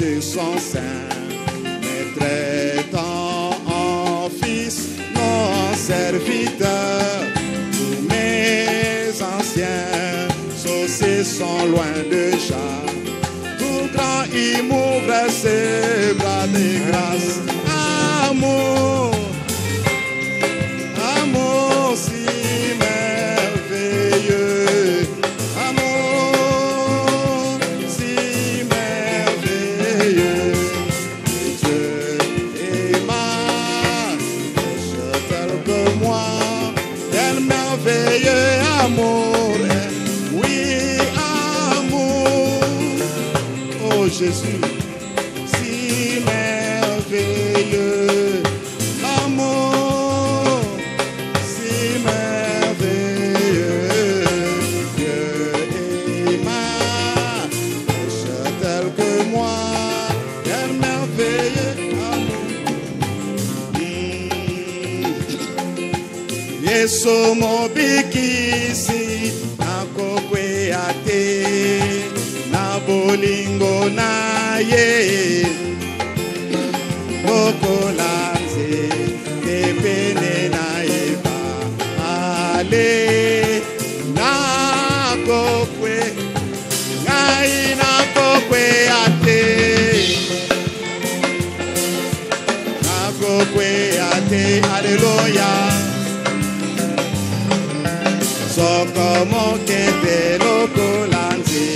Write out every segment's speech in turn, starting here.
sur son sein, me traitant en fils, mon serviteur. Tous mes anciens saucés sont loin de chat. Tout grand, il m'ouvre ses bras de grâce. Amour, amour si merveilleux. Amour si merveilleux. Et Dieu aima, je tel que moi. Quel merveilleux amour. Oui, amour. Oh Jésus, si merveilleux. L'amour, si merveilleux. Dieu aima, je tel que moi. Quel merveilleux amour. Yesu mobikisi nakokwe ate na bolingo na ye okolanze tepene na eba ale nakokwe ngai nakokwe ate aleluya. Soko mokete lokolanze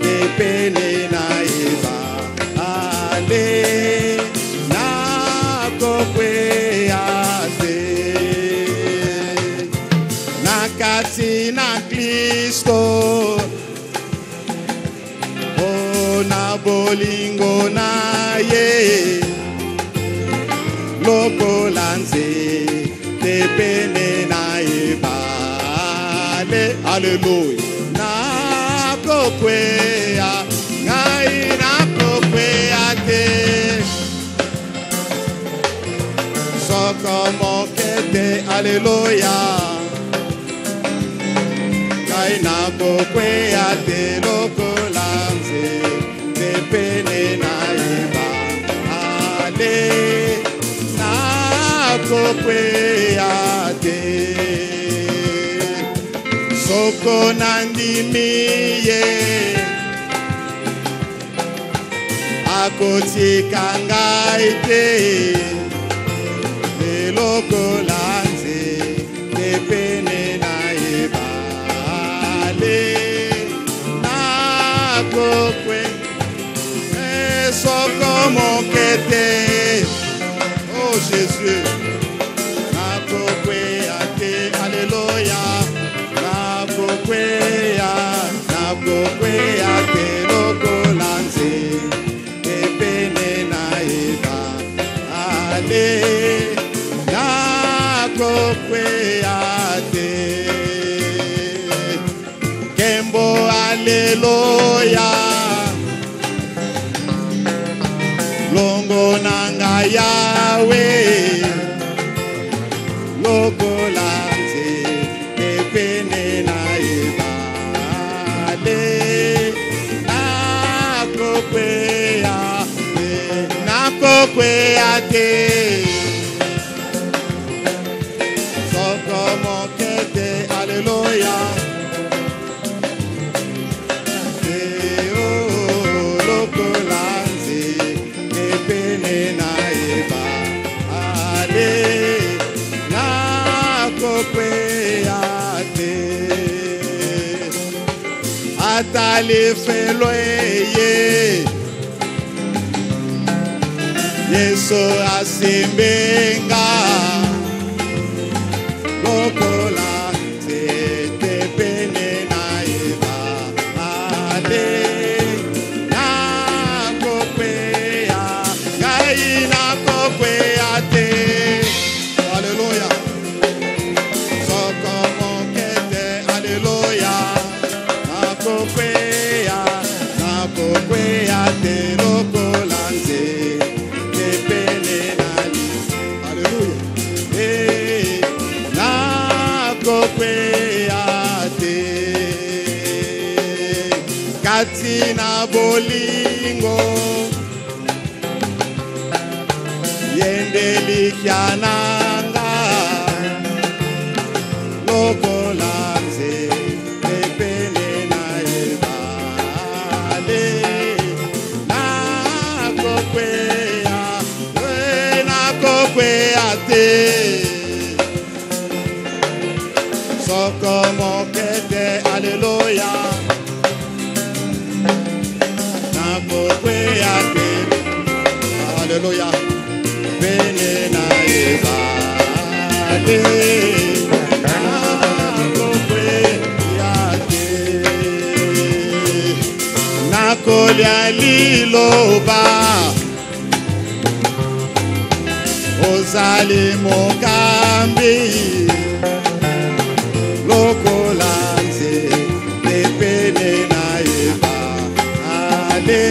tepene na eba ale nakokwe ate nakati na Kristo o na bolingo na ye lokolanze tepene na eba ale hallelujah nakokwe ngai nakokwe ate soko mokete aleluya ngai nakokwe ate lokolanze tepene na eba ale nakokwe ate soko nandimiye akotika ngai te lokolanze tepene na eba ale nakokwe soko mokete oh Jésus nakokwe ate alléluia nakokwe ate lokolanze tepene na eba ale nakokwe ate kembo alléluia longo nanga Yahweh lokolanze tepene na eba ale nakokwe ate soko mokete alléluia lokolanze tepene na eba ale nakokwe ate atalifelo ye Yesu asimbenga lokolanze tepene na eba ale nakokwe ngai nakokwe ate hallelujah soko mokete hallelujah nakokwe ate lokolanze tepene na hallelujah nakokwe ate kati na bolingo Kendeli kiananga lokolanze pepele na ebale nakokwea te soko mokete alleluia nakokwea te alleluia pene na ebale nakolia liloba ozali mokambi lokolanze pepene na eba ale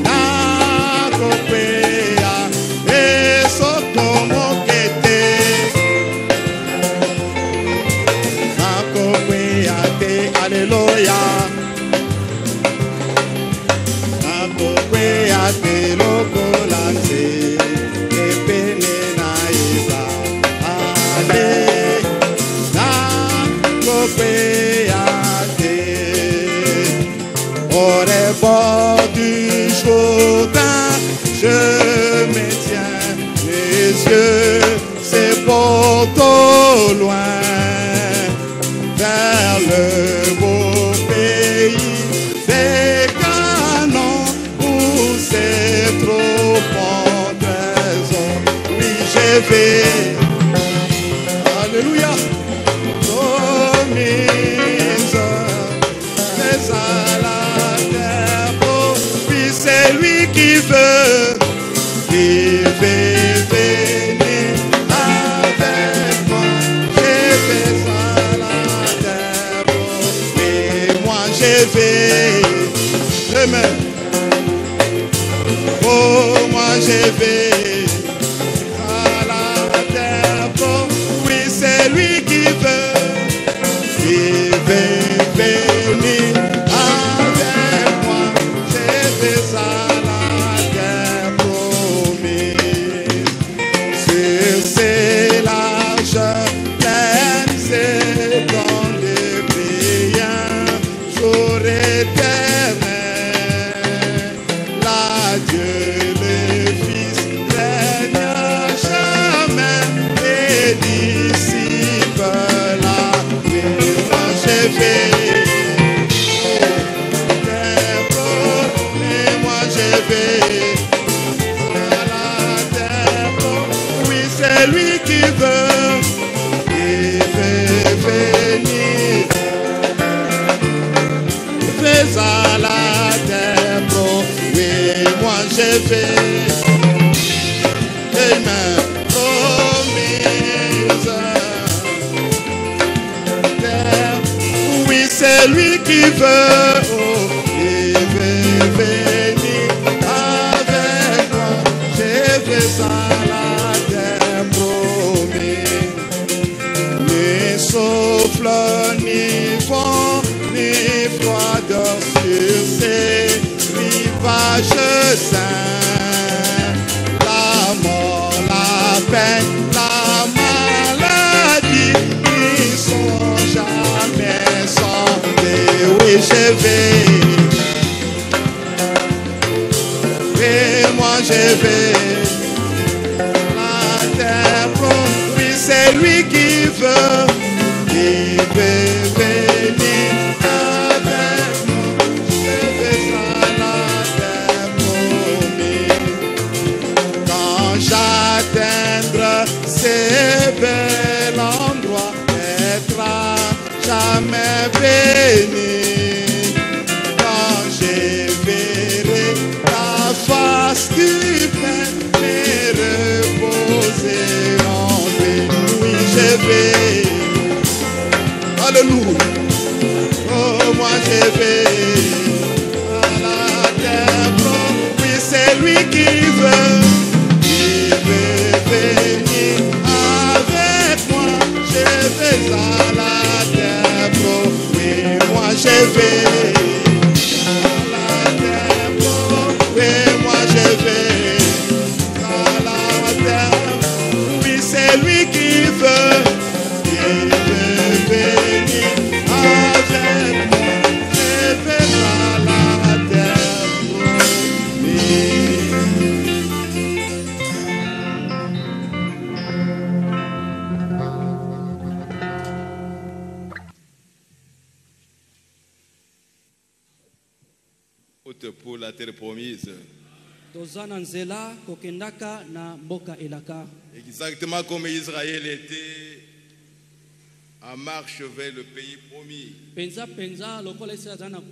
nakokwea esoko mokete nakokwea te alleluia nakokwea te lokolanze pepene na eba ale nakokwea te au rebord du Jourdain je me tiens les yeux c'est porte au loin vers le beau pays des canons où c'est trop bon trésor. Oui, je vais, alléluia, promise, mais à la terre, oh, puis c'est lui qui veut venir avec moi. Je vais à la terre, oh, et moi je vais, amen. Oh, moi je vais à la terre, oh, oui c'est lui qui veut venir avec moi. Je vais à la terre promise. Sur ces larges plaines, c'est dans les brillants jours éternels. Dieu le Fils règne jamais et dissipe la vie. Moi je vais, et moi je vais à la terre. Oui, c'est lui qui veut venir. Fais à la terre, oui, moi je vais. Amen. Promise. Oui, c'est lui qui veut. Oh, il veut venir avec moi. Je vais à la terre promise. Ni souffle, ni vent, ni froideur sur ces rivages saints. La mort, la peine, la maladie, ils sont jamais sans. Oui, je vais. Et moi je vais. La terre, oui, c'est lui qui veut. Il veut venir avec moi. Je vais à la terre promise. Quand j'atteindrai ces bels endroits, être à jamais béni. Quand je verrai la face du Père, mais reposer en lui. Oui, je vais. Alléluia. Oh, moi je vais à la terre. Oui, c'est lui qui veut. Il veut venir avec moi. Je vais à la terre. Oui, moi je vais à la terre. Oui, moi je vais à la route pour la terre promise. Tozana nzela kokendaka na mboka elaka. Exactement comme Israël était en marche vers le pays promis. Penza penza lokola Israel zana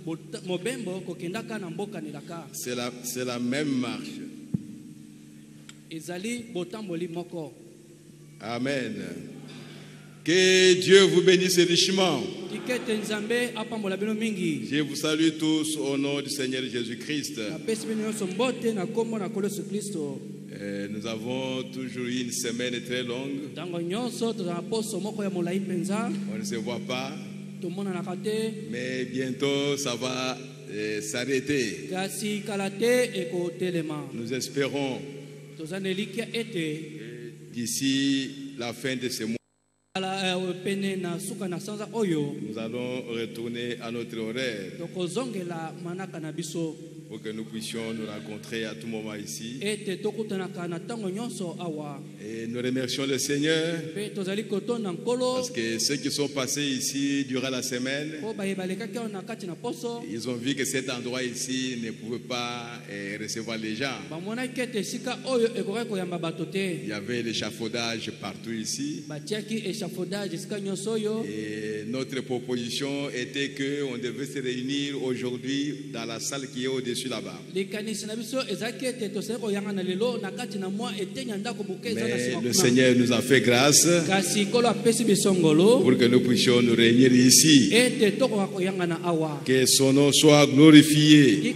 mobembo kokendaka na mboka elaka. C'est la même marche. Ezali botamboli moko. Amen. Que Dieu vous bénisse richement. Je vous salue tous au nom du Seigneur Jésus-Christ. Nous avons toujours eu une semaine très longue. On ne se voit pas, mais bientôt ça va s'arrêter. Nous espérons d'ici la fin de ce mois, nous allons retourner à notre horaire pour que nous puissions nous rencontrer à tout moment ici. Et nous remercions le Seigneur parce que ceux qui sont passés ici durant la semaine, ils ont vu que cet endroit ici ne pouvait pas recevoir les gens. Il y avait l'échafaudage partout ici. Et notre proposition était qu'on devait se réunir aujourd'hui dans la salle qui est au-dessus là-bas. Mais le Seigneur nous a fait grâce pour que nous puissions nous réunir ici. Que son nom soit glorifié.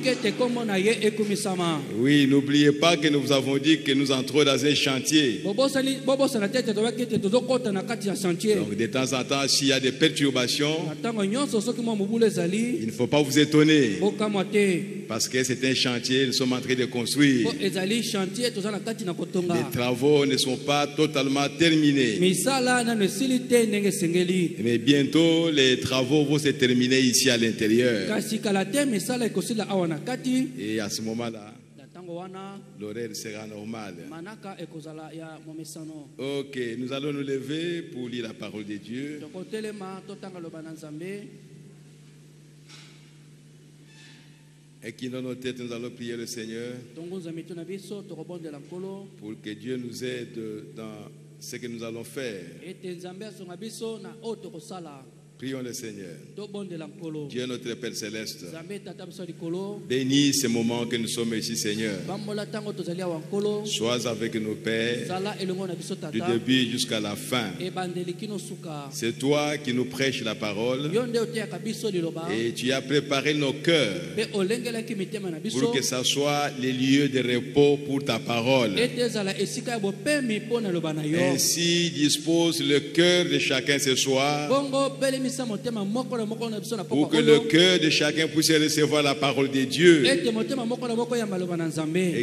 Oui, n'oubliez pas que nous vous avons dit que nous entrons dans un chantier. Donc de temps en temps, s'il y a des perturbations, il ne faut pas vous étonner. Parce que c'est un chantier, nous sommes en train de construire. Les travaux ne sont pas totalement terminés. Mais bientôt, les travaux vont se terminer ici à l'intérieur. Et à ce moment-là, l'horaire sera normal. Ok, nous allons nous lever pour lire la parole de Dieu. Et qui dans nos têtes, nous allons prier le Seigneur pour que Dieu nous aide dans ce que nous allons faire. Prions le Seigneur. Dieu notre Père Céleste, bénis ces moments que nous sommes ici, Seigneur. Sois avec nos pères du début jusqu'à la fin. C'est toi qui nous prêches la parole et tu as préparé nos cœurs pour que ça soit les lieux de repos pour ta parole. Ainsi dispose le cœur de chacun ce soir pour que le cœur de chacun puisse recevoir la parole de Dieu et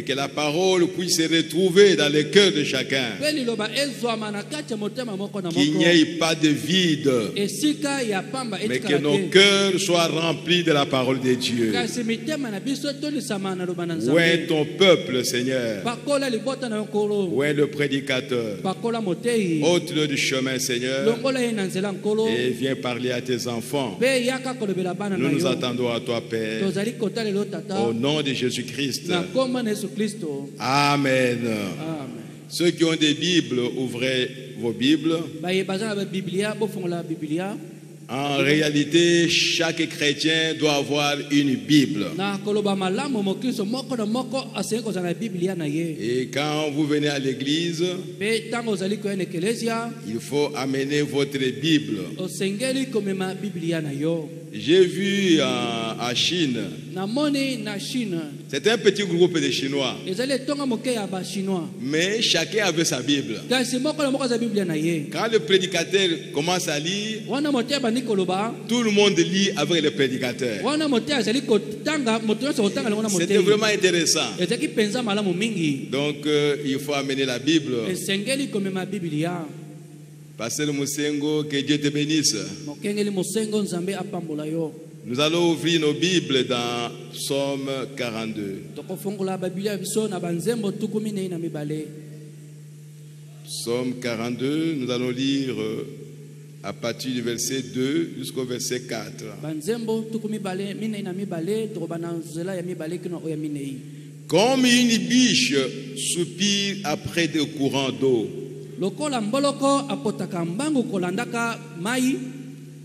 que la parole puisse se retrouver dans le cœur de chacun, qu'il n'y ait pas de vide, mais que nos cœurs soient remplis de la parole de Dieu. Où est ton peuple, Seigneur? Où est le prédicateur? Ôte-le du chemin, Seigneur, et viens parler à tes enfants. Nous nous attendons à toi, Père, au nom de Jésus-Christ. Amen. Ceux qui ont des Bibles, ouvrez vos Bibles. En réalité, chaque chrétien doit avoir une Bible. Et quand vous venez à l'église, il faut amener votre Bible. J'ai vu en Chine, c'est un petit groupe de Chinois, mais chacun avait sa Bible. Quand le prédicateur commence à lire, tout le monde lit avec le prédicateur. C'était vraiment intéressant. Donc il faut amener la Bible. Pasteur Moussengo, que Dieu te bénisse. Nous allons ouvrir nos Bibles dans Psaume 42. Psaume 42, nous allons lire à partir du verset 2 jusqu'au verset 4. Comme une biche soupire après des courants d'eau,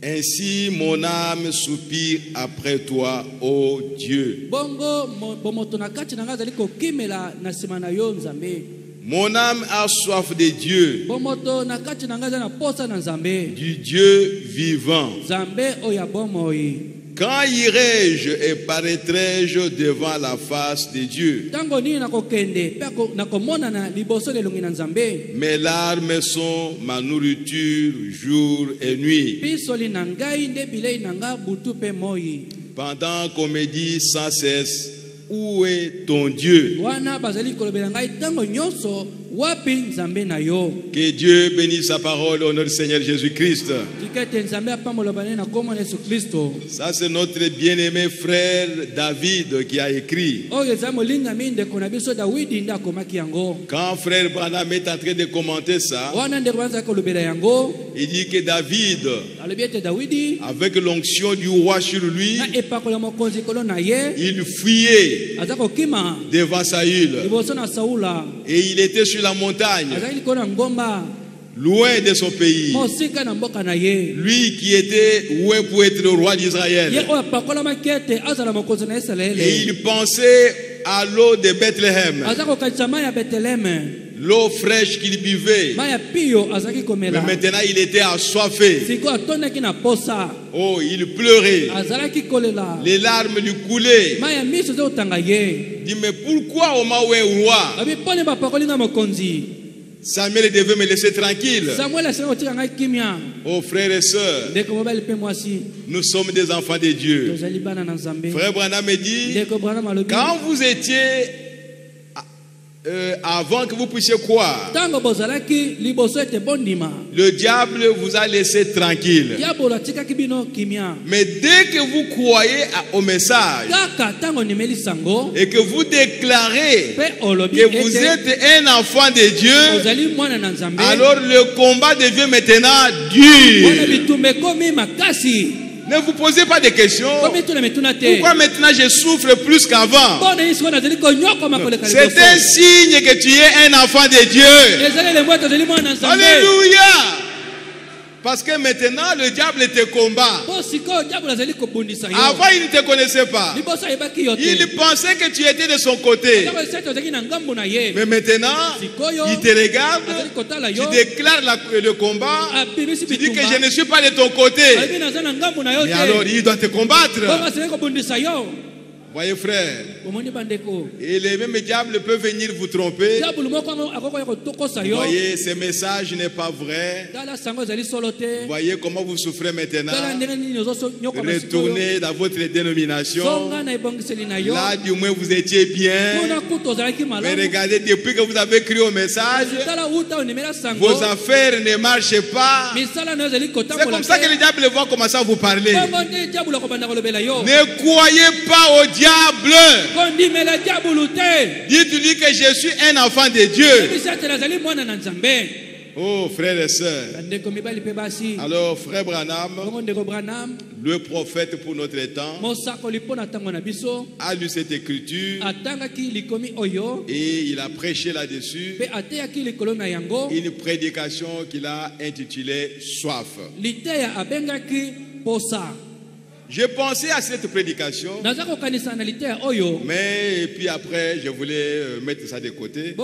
ainsi mon âme soupire après toi, ô Dieu. Mon âme a soif de Dieu, du Dieu vivant. Quand irai-je et paraîtrai-je devant la face de Dieu? Mes larmes sont ma nourriture jour et nuit. Pendant qu'on me dit sans cesse, où est ton Dieu? Que Dieu bénisse sa parole au nom du Seigneur Jésus-Christ. Ça, c'est notre bien-aimé frère David qui a écrit. Quand frère Branham est en train de commenter ça, il dit que David, avec l'onction du roi sur lui, il fuyait devant Saül. Et il était sur la montagne, loin de son pays. Lui qui était loin pour être le roi d'Israël. Et il pensait à l'eau de Bethléem, l'eau fraîche qu'il buvait. Mais maintenant il était assoiffé. Oh, il pleurait. Les larmes lui coulaient. Il dit, mais pourquoi au moment où est roi, Samuel devait me laisser tranquille? Oh frères et sœurs, nous sommes des enfants de Dieu. Frère Branham me dit, quand vous étiez avant que vous puissiez croire, le diable vous a laissé tranquille. Mais dès que vous croyez au message et que vous déclarez que vous êtes un enfant de Dieu, alors le combat devient maintenant dur. Ne vous posez pas de questions. Pourquoi maintenant je souffre plus qu'avant? C'est un signe que tu es un enfant de Dieu. Alléluia. Parce que maintenant le diable te combat. Avant il ne te connaissait pas. Il pensait que tu étais de son côté. Mais maintenant il te regarde. Tu déclares le combat. Tu dis que je ne suis pas de ton côté. Et alors il doit te combattre. Voyez frère, et les mêmes diables peuvent venir vous tromper. Voyez, ce message n'est pas vrai. Voyez comment vous souffrez maintenant. Retournez dans votre dénomination. Là du moins vous étiez bien. Mais regardez, depuis que vous avez crié au message, vos affaires ne marchent pas. C'est comme ça que les diables vont commencer à vous parler. Ne croyez pas au diable. Dites-lui que je suis un enfant de Dieu. Oh frères et sœurs. Alors frère Branham, le prophète pour notre temps, a lu cette écriture et il a prêché là-dessus une prédication qu'il a intitulée Soif. J'ai pensé à cette prédication, mais puis après je voulais mettre ça de côté.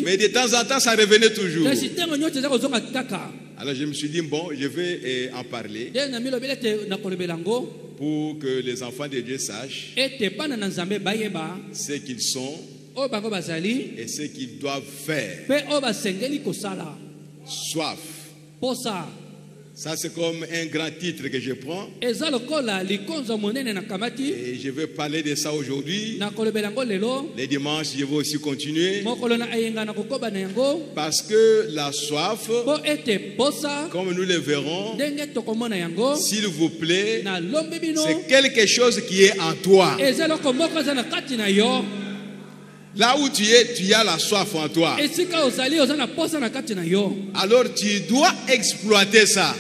Mais de temps en temps ça revenait toujours. Alors je me suis dit, bon, je vais en parler pour que les enfants de Dieu sachent ce qu'ils sont et ce qu'ils doivent faire. Soif. Ça c'est comme un grand titre que je prends. Et je vais parler de ça aujourd'hui. Les dimanches, je vais aussi continuer. Parce que la soif, comme nous le verrons, s'il vous plaît, c'est quelque chose qui est en toi. Là où tu es, tu as la soif en toi. Alors tu dois exploiter ça.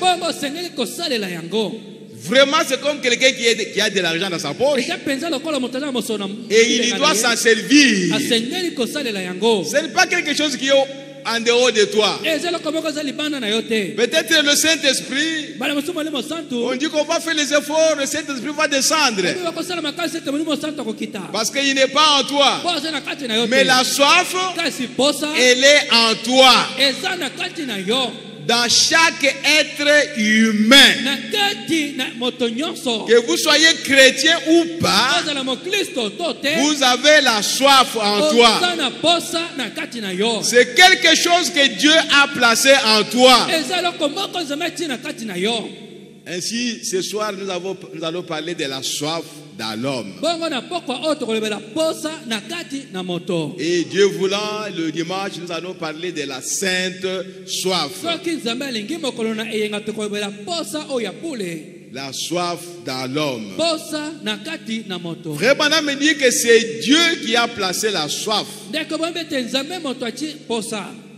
Vraiment, c'est comme quelqu'un qui a de l'argent dans sa poche et il doit s'en servir. Ce n'est pas quelque chose qui est en dehors de toi. Peut-être le Saint-Esprit, on dit qu'on va faire les efforts, le Saint-Esprit va descendre. Parce qu'il n'est pas en toi. Mais la soif, elle est en toi. Dans chaque être humain, que vous soyez chrétien ou pas, vous avez la soif en toi. C'est quelque chose que Dieu a placé en toi. Ainsi, ce soir, nous allons parler de la soif dans l'homme. Et Dieu voulant, le dimanche, nous allons parler de la sainte soif. La soif dans l'homme. Vraiment, me dit que c'est Dieu qui a placé la soif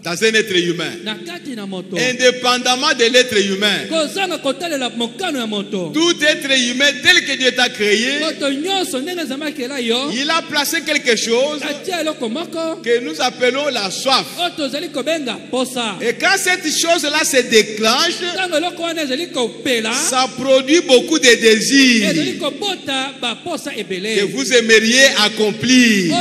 dans un être humain, indépendamement de l'être humain. Tout être humain tel que Dieu t'a créé, il a placé quelque chose que nous appelons la soif. Et quand cette chose-là se déclenche, ça produit beaucoup de désirs que vous aimeriez accomplir.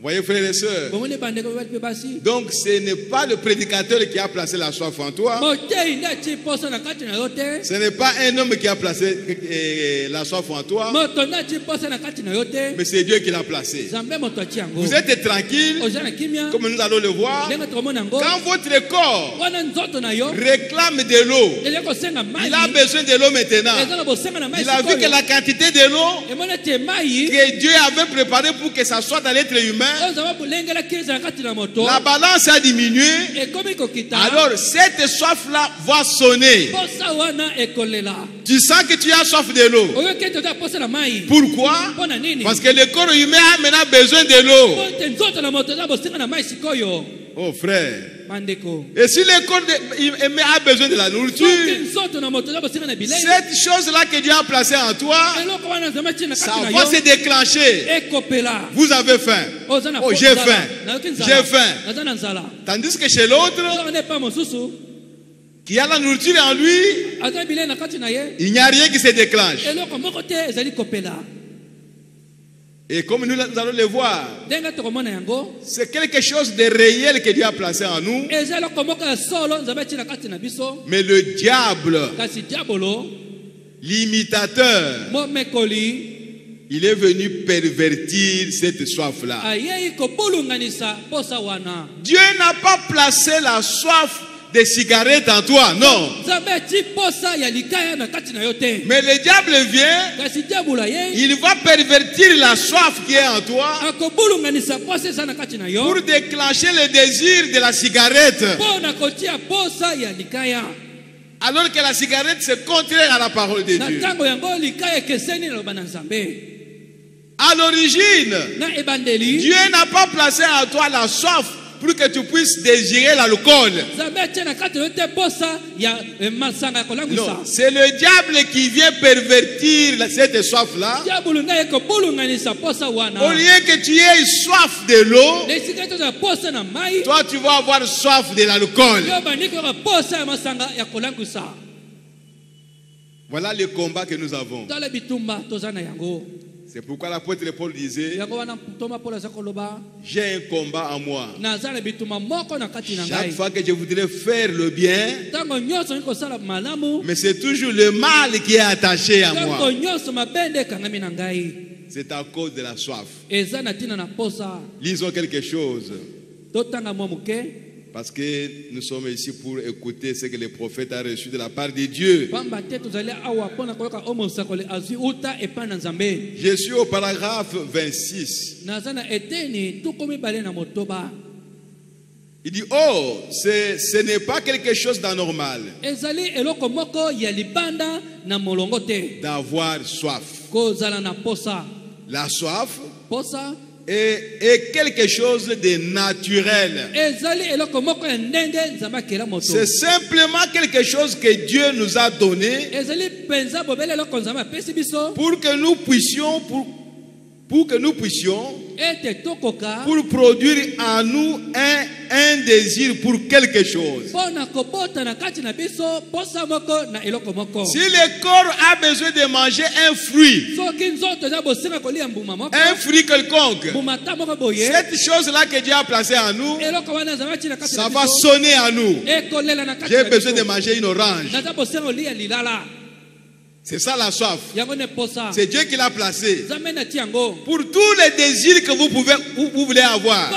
Voyez, frères et sœurs. Donc ce n'est pas le prédicateur qui a placé la soif en toi. Ce n'est pas un homme qui a placé la soif en toi. Mais c'est Dieu qui l'a placé. Vous êtes tranquille, comme nous allons le voir. Quand votre corps réclame de l'eau, il a besoin de l'eau maintenant. Il a vu que la quantité de l'eau que Dieu avait préparée pour que ça soit dans l'être humain, la balance a diminué. Alors cette soif-là va sonner. Tu sens que tu as soif de l'eau. Pourquoi? Parce que le corps humain a maintenant besoin de l'eau. Oh frère. Et si le corps humain a besoin de la nourriture, cette chose-là que Dieu a placée en toi, ça va se déclencher. Vous avez faim. Oh, j'ai faim. J'ai faim. Tandis que chez l'autre, qui a la nourriture en lui, il n'y a rien qui se déclenche. Et comme nous allons le voir, c'est quelque chose de réel que Dieu a placé en nous. Mais le diable, l'imitateur, il est venu pervertir cette soif-là. Dieu n'a pas placé la soif des cigarettes en toi, non. Mais le diable vient, il va pervertir la soif qui est en toi pour déclencher le désir de la cigarette. Alors que la cigarette c'est contraire à la parole de Dieu. À l'origine, Dieu n'a pas placé en toi la soif pour que tu puisses désirer l'alcool. Non, c'est le diable qui vient pervertir cette soif-là. Au lieu que tu aies soif de l'eau, toi tu vas avoir soif de l'alcool. Voilà le combat que nous avons. C'est pourquoi l'apôtre Paul disait, j'ai un combat en moi. Chaque fois que je voudrais faire le bien, mais c'est toujours le mal qui est attaché à moi. C'est à cause de la soif. Lisons quelque chose. Parce que nous sommes ici pour écouter ce que le prophète a reçu de la part de Dieu. Je suis au paragraphe 26. Il dit, oh, ce n'est pas quelque chose d'anormal d'avoir soif. La soif, est quelque chose de naturel. C'est simplement quelque chose que Dieu nous a donné pour que nous puissions pour produire en nous un désir pour quelque chose. Si le corps a besoin de manger un fruit quelconque, cette chose-là que Dieu a placée en nous, ça va sonner en nous. J'ai besoin de manger une orange. C'est ça la soif. C'est Dieu qui l'a placé. Pour tous les désirs que vous voulez avoir.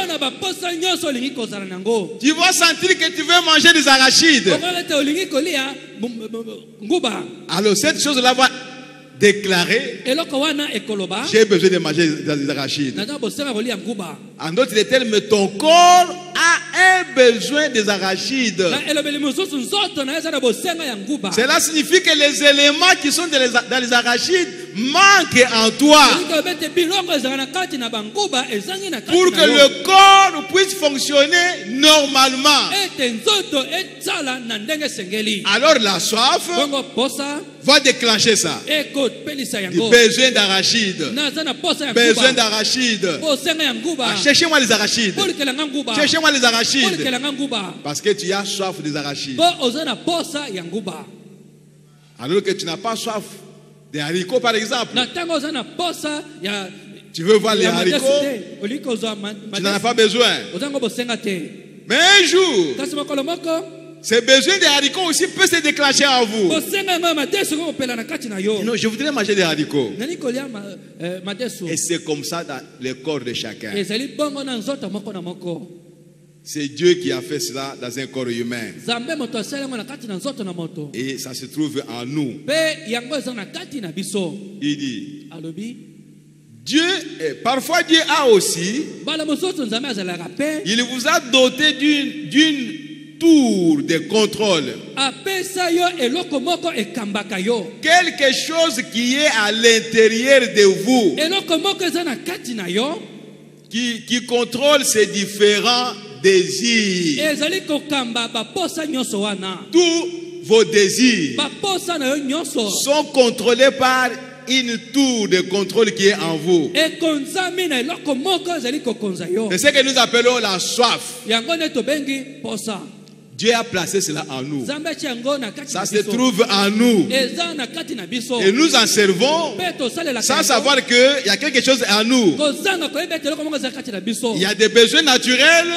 Tu vas sentir que tu veux manger des arachides. Alors cette chose-là va déclarer, j'ai besoin de manger des arachides. En d'autres termes, ton corps a un besoin des arachides. Cela signifie que les éléments qui sont dans les arachides manquent en toi. Pour que le corps puisse fonctionner normalement. Alors la soif va déclencher ça. Besoin d'arachides. Besoin d'arachides. Cherchez-moi les arachides. Cherchez-moi les arachides. Parce que tu as soif des arachides. Alors que tu n'as pas soif des haricots, par exemple. Tu veux voir les haricots, tu n'en as pas besoin. Mais un jour, ce besoin des haricots aussi peut se déclencher en vous. Non, je voudrais manger des haricots. Et c'est comme ça dans le corps de chacun. C'est Dieu qui a fait cela dans un corps humain. Et ça se trouve en nous. Il dit, Dieu, parfois Dieu a aussi, il vous a doté d'une tour de contrôle. Quelque chose qui est à l'intérieur de vous, qui contrôle ces différents désirs. Tous vos désirs sont contrôlés par une tour de contrôle qui est en vous. C'est ce que nous appelons la soif. Dieu a placé cela en nous. Ça se trouve en nous. Et nous en servons sans savoir qu'il y a quelque chose en nous. Il y a des besoins naturels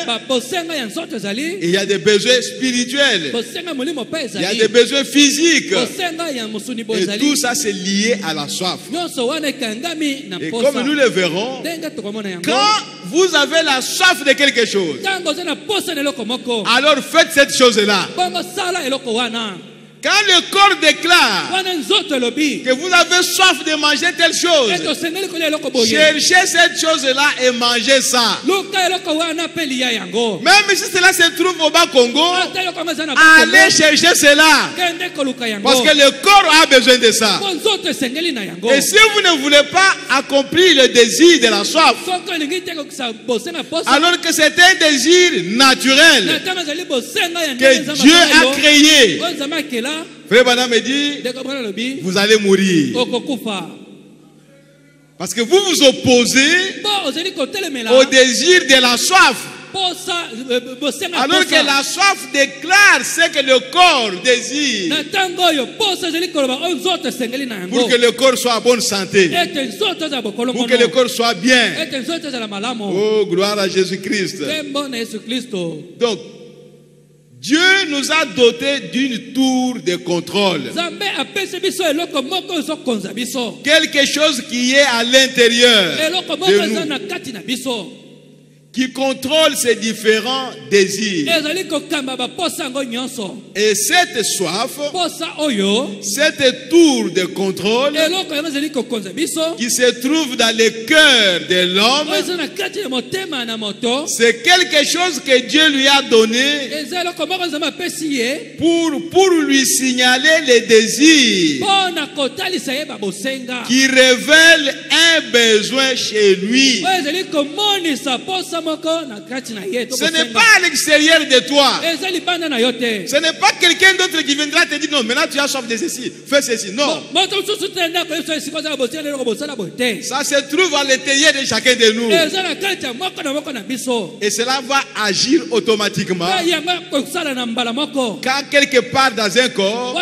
et il y a des besoins spirituels. Il y a des besoins physiques. Et tout ça c'est lié à la soif. Et comme nous le verrons, quand vous avez la soif de quelque chose, alors faites cette chose-là. Quand le corps déclare que vous avez soif de manger telle chose, cherchez cette chose-là et mangez ça. Même si cela se trouve au Bas-Congo, allez chercher cela. Parce que le corps a besoin de ça. Et si vous ne voulez pas accomplir le désir de la soif, alors que c'est un désir naturel que Dieu a créé, Frère Branham me dit, vous allez mourir. Parce que vous vous opposez au désir de la soif. Alors que la soif déclare ce que le corps désire. Pour que le corps soit en bonne santé. Pour que le corps soit bien. Oh, gloire à Jésus-Christ. Donc, Dieu nous a dotés d'une tour de contrôle. Quelque chose qui est à l'intérieur de nous, qui contrôle ces différents désirs. Et cette soif, cette tour de contrôle qui se trouve dans le cœur de l'homme, c'est quelque chose que Dieu lui a donné pour lui signaler les désirs qui révèlent un besoin chez lui. Ce n'est pas à l'extérieur de toi. Ce n'est pas quelqu'un d'autre qui viendra te dire non, maintenant tu as soif de ceci, fais ceci. Non. Ça se trouve à l'intérieur de chacun de nous. Et cela va agir automatiquement. Quand quelque part dans un corps,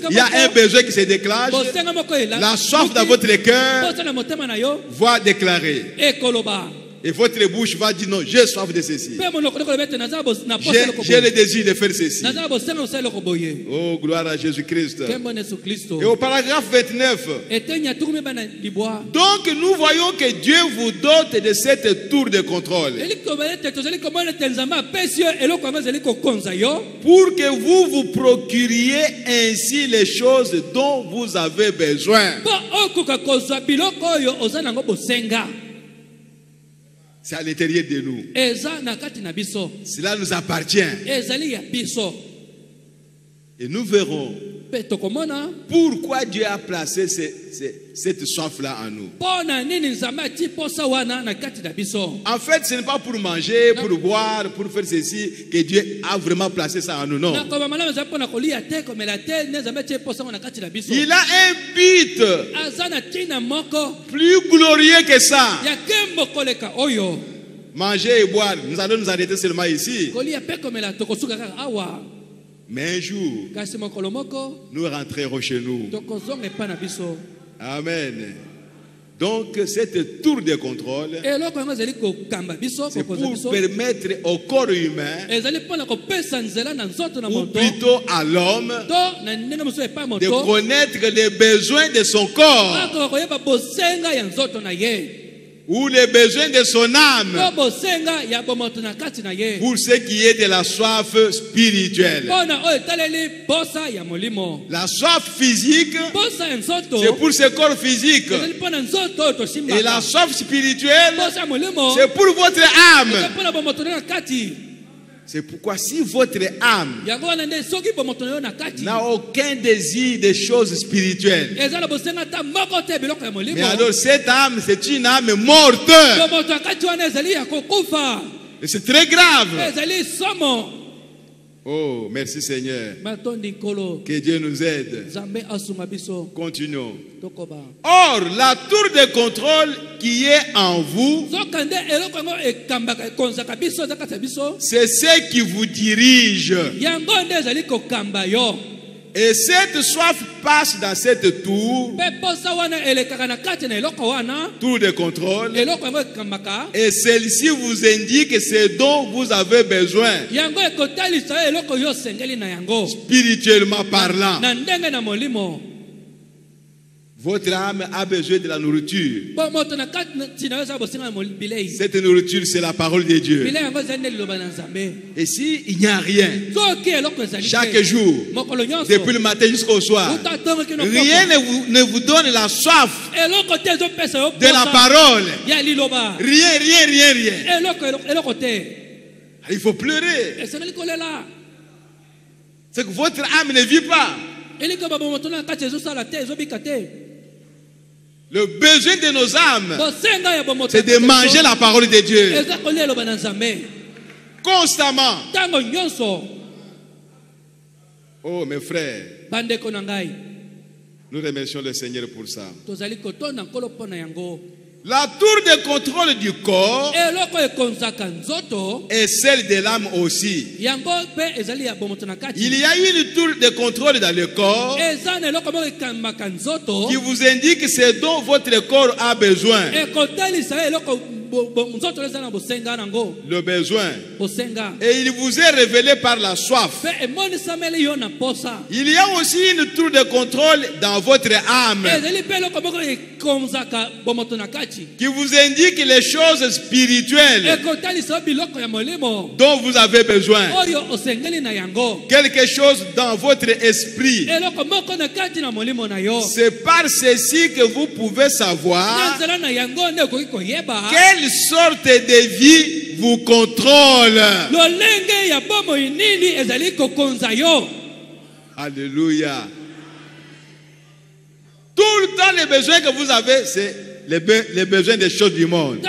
il y a un besoin qui se déclenche, la soif dans votre cœur va déclarer. Et votre bouche va dire non, j'ai soif de ceci. J'ai le désir de faire ceci. Oh, gloire à Jésus-Christ. Et au paragraphe 29. Donc nous voyons que Dieu vous dote de cette tour de contrôle. Pour que vous vous procuriez ainsi les choses dont vous avez besoin. C'est à l'intérieur de nous. Cela nous appartient. Et nous verrons pourquoi Dieu a placé cette soif-là en nous. En fait, ce n'est pas pour manger, pour boire, pour faire ceci que Dieu a vraiment placé ça en nous. Non. Il a un but plus glorieux que ça. Manger et boire, nous allons nous arrêter seulement ici. Mais un jour, nous rentrerons chez nous. Amen. Donc, cette tour de contrôle, c'est pour permettre au corps humain, ou plutôt à l'homme, de connaître les besoins de son corps, ou les besoins de son âme, pour ce qui est de la soif spirituelle. La soif physique, c'est pour ce corps physique. Et la soif spirituelle, c'est pour votre âme. C'est pourquoi si votre âme n'a aucun désir des choses spirituelles, mais alors cette âme, c'est une âme morte. Et c'est très grave. Oh, merci Seigneur. Que Dieu nous aide. Continuons. Or, la tour de contrôle qui est en vous, c'est ce qui vous dirige. Et cette soif passe dans cette tour de contrôle, et celle-ci vous indique ce dont vous avez besoin, spirituellement parlant. Votre âme a besoin de la nourriture. Cette nourriture, c'est la parole de Dieu. Et s'il n'y a rien, chaque jour, depuis le matin jusqu'au soir, rien ne vous donne la soif de la parole. Rien. Il faut pleurer. C'est que votre âme ne vit pas. Le besoin de nos âmes, c'est de manger la parole de Dieu constamment. Oh mes frères, nous remercions le Seigneur pour ça. La tour de contrôle du corps est celle de l'âme aussi. Il y a une tour de contrôle dans le corps qui vous indique ce dont votre corps a besoin. Le besoin. Et il vous est révélé par la soif. Il y a aussi une tour de contrôle dans votre âme qui vous indique les choses spirituelles dont vous avez besoin. Quelque chose dans votre esprit. C'est par ceci que vous pouvez savoir quelle sorte de vie vous contrôle. Alléluia. Tout le temps les besoins que vous avez, c'est les besoins des choses du monde.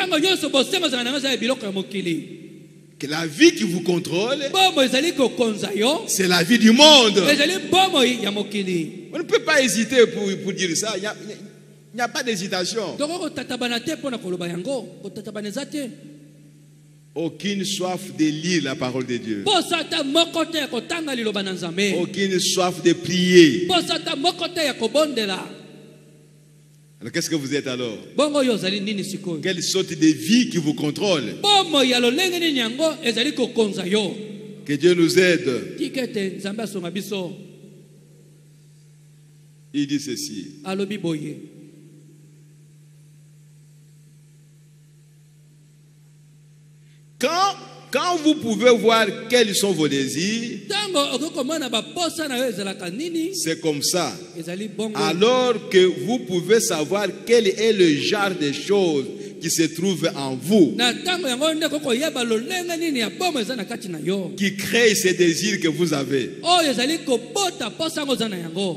Que la vie qui vous contrôle, c'est la vie du monde. On ne peut pas hésiter pour dire ça. Il n'y a pas d'hésitation. Aucune soif de lire la parole de Dieu. Aucune soif de prier. Alors qu'est-ce que vous êtes alors? Quelle sorte de vie qui vous contrôle? Que Dieu nous aide. Il dit ceci. Quand vous pouvez voir quels sont vos désirs, c'est comme ça. Alors que vous pouvez savoir quel est le genre de choses qui se trouvent en vous, qui crée ces désirs que vous avez.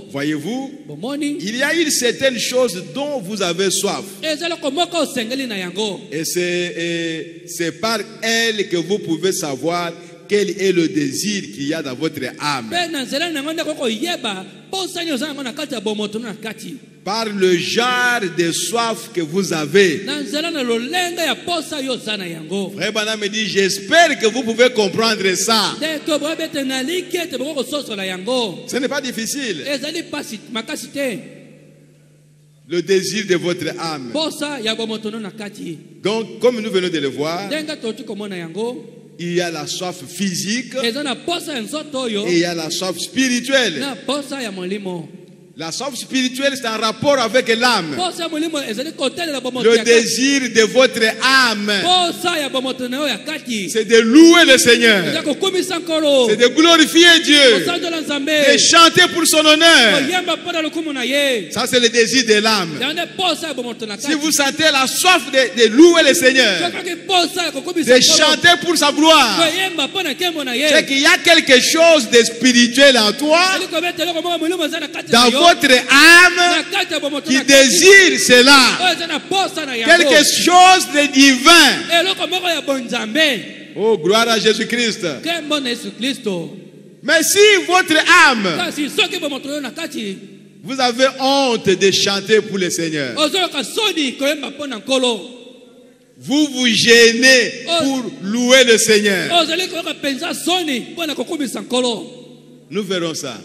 Voyez-vous, il y a une certaine chose dont vous avez soif. Et c'est par elle que vous pouvez savoir quel est le désir qu'il y a dans votre âme. Par le genre de soif que vous avez. Frère Branham me dit, j'espère que vous pouvez comprendre ça. Ce n'est pas difficile. Le désir de votre âme. Donc, comme nous venons de le voir, il y a la soif physique et il y a la soif spirituelle. La soif spirituelle, c'est un rapport avec l'âme. Le désir de votre âme, c'est de louer le Seigneur, c'est de glorifier Dieu, de chanter pour son honneur. Ça, c'est le désir de l'âme. Si vous sentez la soif de louer le Seigneur, de chanter pour sa gloire, c'est qu'il y a quelque chose de spirituel en toi, dans votre âme, qui désire cela, quelque chose de divin. Oh, gloire à Jésus-Christ. Mais si votre âme, vous avez honte de chanter pour le Seigneur, vous vous gênez pour louer le Seigneur, nous verrons ça.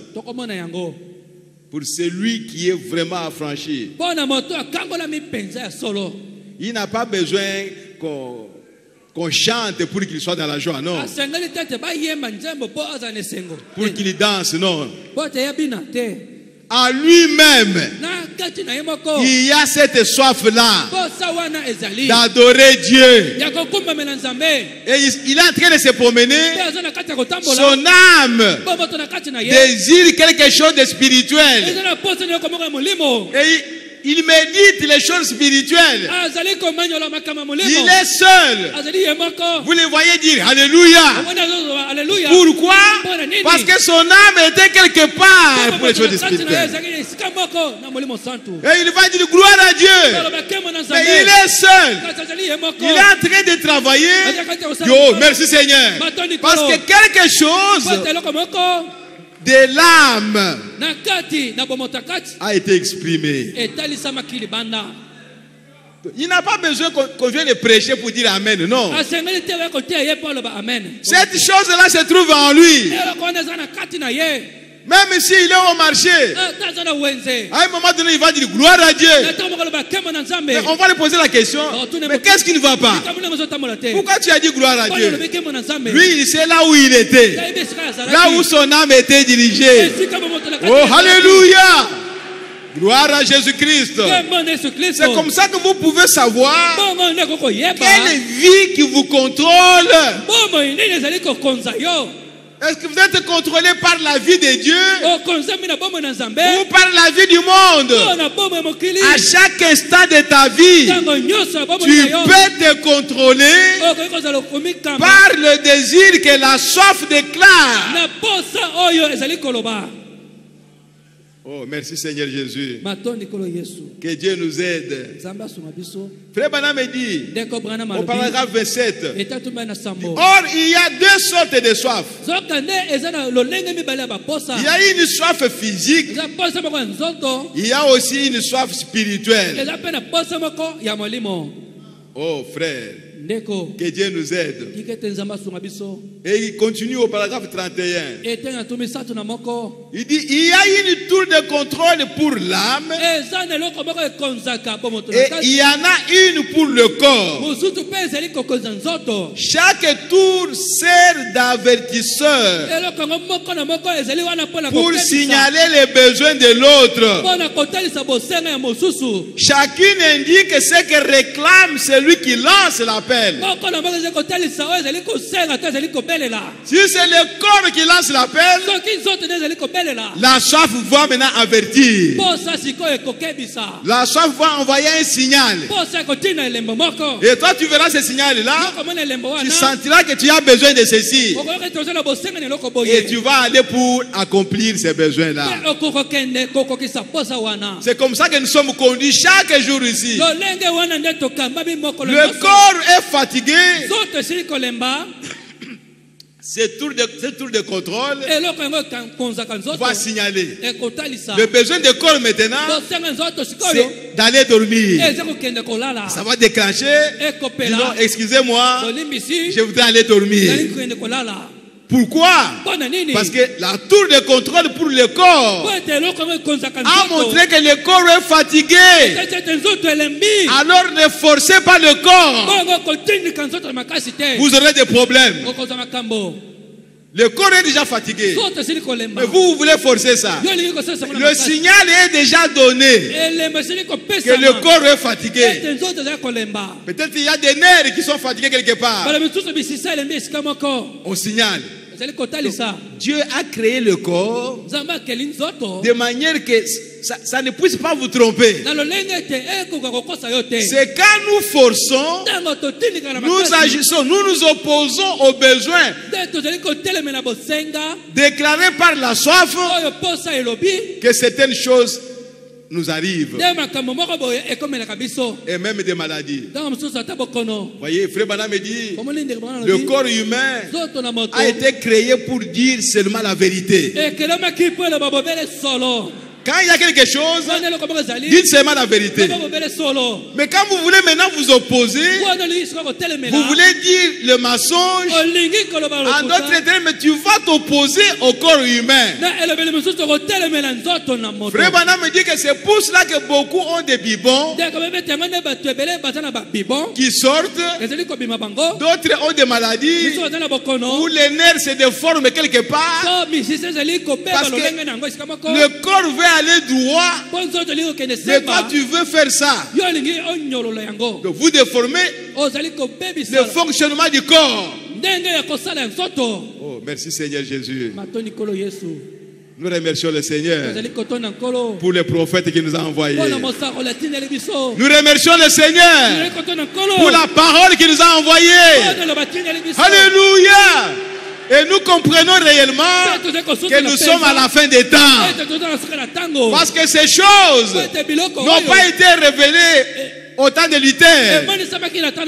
Pour celui qui est vraiment affranchi, il n'a pas besoin qu'on chante pour qu'il soit dans la joie, non. Pour qu'il danse, non. En lui-même, il y a cette soif-là d'adorer Dieu. Et il est en train de se promener. Son âme désire quelque chose de spirituel. Et il médite les choses spirituelles. Il est seul. Vous le voyez dire Alléluia. Pourquoi? Parce que son âme était quelque part pour les choses spirituelles. Et il va dire gloire à Dieu. Mais il est seul. Il est en train de travailler. Yo, merci Seigneur. Parce que quelque chose de l'âme a été exprimé. Il n'a pas besoin qu'on vienne le prêcher pour dire Amen, non. Cette chose-là se trouve en lui. Même s'il est au marché, à un moment donné, il va dire gloire à Dieu. Mais on va lui poser la question, mais qu'est-ce qui ne va pas? Pourquoi tu as dit gloire à Dieu? Lui, il sait là où il était, là où son âme était dirigée. Oh, Alléluia! Gloire à Jésus-Christ. C'est comme ça que vous pouvez savoir quelle vie qui vous contrôle. Est-ce que vous êtes contrôlé par la vie de Dieu ou par la vie du monde? À chaque instant de ta vie, tu peux te contrôler par le désir que la soif déclare. Oh, merci Seigneur Jésus. Que Dieu nous aide. Frère Branham dit, au paragraphe 27, or il y a deux sortes de soif. Il y a une soif physique. Il y a aussi une soif spirituelle. Oh frère, que Dieu nous aide. Et il continue au paragraphe 31. Il dit, il y a une tour de contrôle pour l'âme et il y en a une pour le corps. Chaque tour sert d'avertisseur pour signaler les besoins de l'autre. Chacune indique ce que réclame celui qui lance l'appel. Si c'est le corps qui lance l'appel, la soif va maintenant avertir. La soif va envoyer un signal. Et toi tu verras ce signal-là. Tu sentiras que tu as besoin de ceci. Et tu vas aller pour accomplir ces besoins-là. C'est comme ça que nous sommes conduits chaque jour ici. Le corps est fatigué. Ce tour de contrôle va signaler. Le besoin de corps maintenant, c'est d'aller dormir. Ça va déclencher. Disons, excusez-moi, je voudrais aller dormir. Pourquoi? Parce que la tour de contrôle pour le corps a montré que le corps est fatigué. Alors ne forcez pas le corps. Vous aurez des problèmes. Le corps est déjà fatigué. Mais vous voulez forcer ça. Le signal est déjà donné que le corps est fatigué. Peut-être qu'il y a des nerfs qui sont fatigués quelque part. On signale. Dieu a créé le corps de manière que ça ne puisse pas vous tromper. C'est quand nous forçons, nous agissons, nous nous opposons aux besoins déclarés par la soif que certaines choses nous arrivent. Et même des maladies. Voyez, Frère Branham dit, le corps humain a été créé pour dire seulement la vérité. Quand il y a quelque chose, dites seulement la vérité. Mais quand vous voulez maintenant vous opposer, vous voulez dire le mensonge, en d'autres termes, tu vas t'opposer au corps humain. Frère Branham me dit que c'est pour cela que beaucoup ont des biberons qui sortent, d'autres ont des maladies où les nerfs se déforment quelque part, parce que le corps veut aller droit, mais toi tu veux faire ça. Donc vous déformez le fonctionnement du corps. Oh, merci Seigneur Jésus. Nous remercions le Seigneur pour les prophètes qu'il nous a envoyés. Nous remercions le Seigneur pour la parole qu'il nous a envoyée. Alléluia. Et nous comprenons réellement que nous sommes à la fin des temps. Parce que ces choses n'ont pas été révélées au temps de Luther.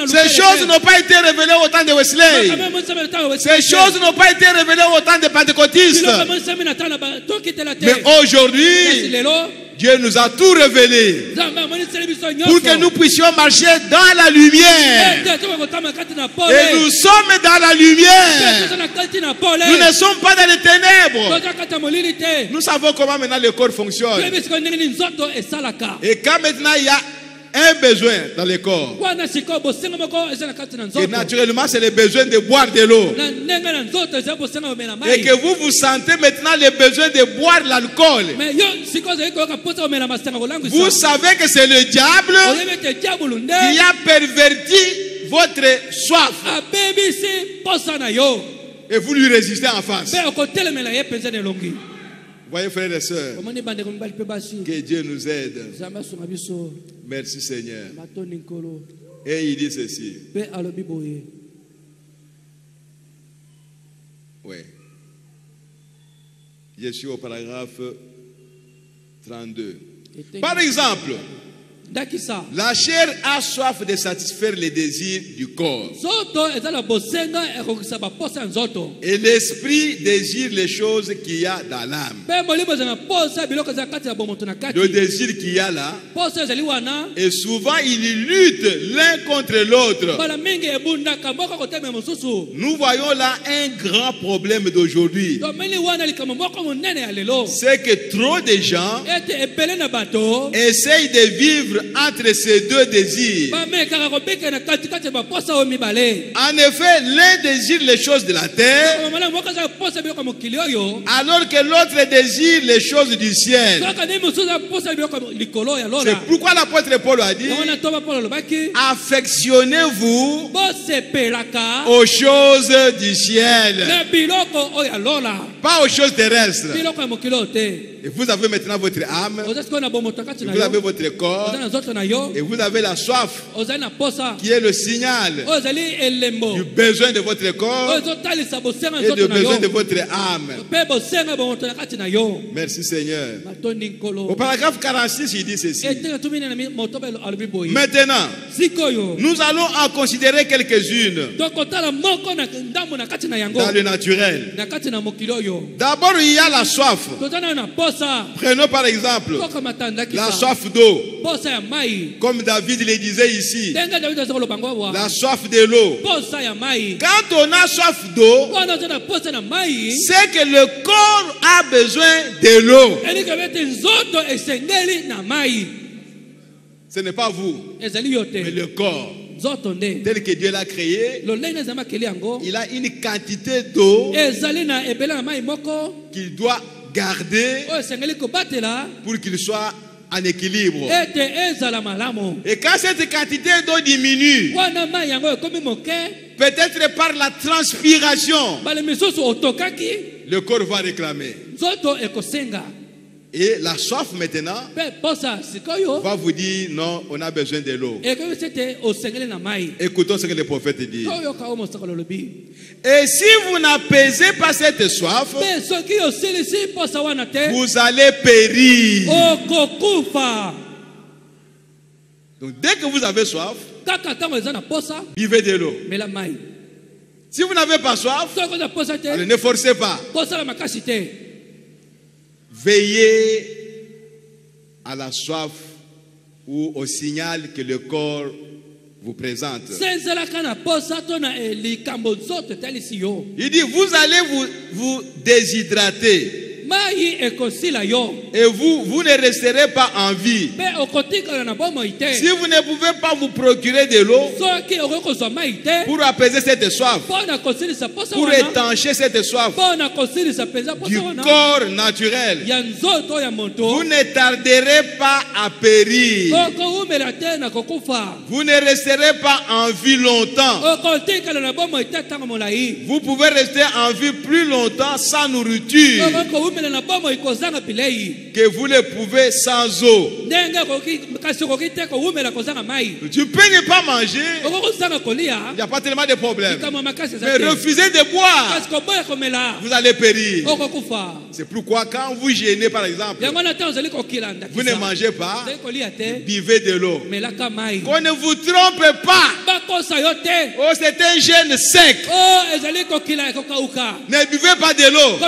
Ces choses n'ont pas été révélées au temps de Wesley. Ces choses n'ont pas été révélées au temps des pentecôtistes. Mais aujourd'hui, Dieu nous a tout révélé pour que nous puissions marcher dans la lumière. Et nous sommes dans la lumière. Nous ne sommes pas dans les ténèbres. Nous savons comment maintenant le corps fonctionne. Et quand maintenant il y a un besoin dans le corps, et naturellement c'est le besoin de boire de l'eau, et que vous vous sentez maintenant le besoin de boire l'alcool, vous savez que c'est le diable qui a perverti votre soif, et vous lui résistez en face. Voyez frères et sœurs, que Dieu nous aide. Merci Seigneur. Et il dit ceci. Oui. Je suis au paragraphe 32. Par exemple, la chair a soif de satisfaire les désirs du corps. Et l'esprit désire les choses qu'il y a dans l'âme. Le désir qu'il y a là, et souvent il lutte l'un contre l'autre. Nous voyons là un grand problème d'aujourd'hui. C'est que trop de gens essayent de vivre entre ces deux désirs. En effet, l'un désire les choses de la terre, alors que l'autre désire les choses du ciel. C'est pourquoi l'apôtre Paul a dit: affectionnez-vous aux choses du ciel, pas aux choses terrestres. Et vous avez maintenant votre âme, vous avez votre corps, et vous avez la soif, qui est le signal du besoin de votre corps et du besoin de votre âme. Merci Seigneur. Au paragraphe 46, il dit ceci: maintenant, nous allons en considérer quelques-unes dans le naturel. D'abord, il y a la soif. Prenons par exemple la soif d'eau. Comme David le disait ici, la soif de l'eau. Quand on a soif d'eau, c'est que le corps a besoin de l'eau. Ce n'est pas vous, mais le corps. Tel que Dieu l'a créé, il a une quantité d'eau qu'il doit garder pour qu'il soit en équilibre. Et quand cette quantité d'eau diminue, peut-être par la transpiration, le corps va réclamer. Et la soif maintenant va vous dire: non, on a besoin de l'eau. Écoutons ce que le prophète dit. Et si vous n'apaisez pas cette soif, vous allez périr. Donc dès que vous avez soif, buvez de l'eau. Si vous n'avez pas soif, alors ne forcez pas. Veillez à la soif ou au signal que le corps vous présente. Il dit: vous allez vous déshydrater. Et vous ne resterez pas en vie. Si vous ne pouvez pas vous procurer de l'eau pour apaiser cette soif, pour étancher cette soif du corps naturel, vous ne tarderez pas à périr. Vous ne resterez pas en vie longtemps. Vous pouvez rester en vie plus longtemps sans nourriture que vous le pouvez sans eau. Tu peux ne pas manger, il n'y a pas tellement de problème. Mais refusez de boire, vous allez périr. C'est pourquoi quand vous jeûnez par exemple, vous ne mangez pas, buvez de l'eau. Qu'on ne vous trompe pas. Oh, c'est un jeûne sec. Ne buvez pas de l'eau,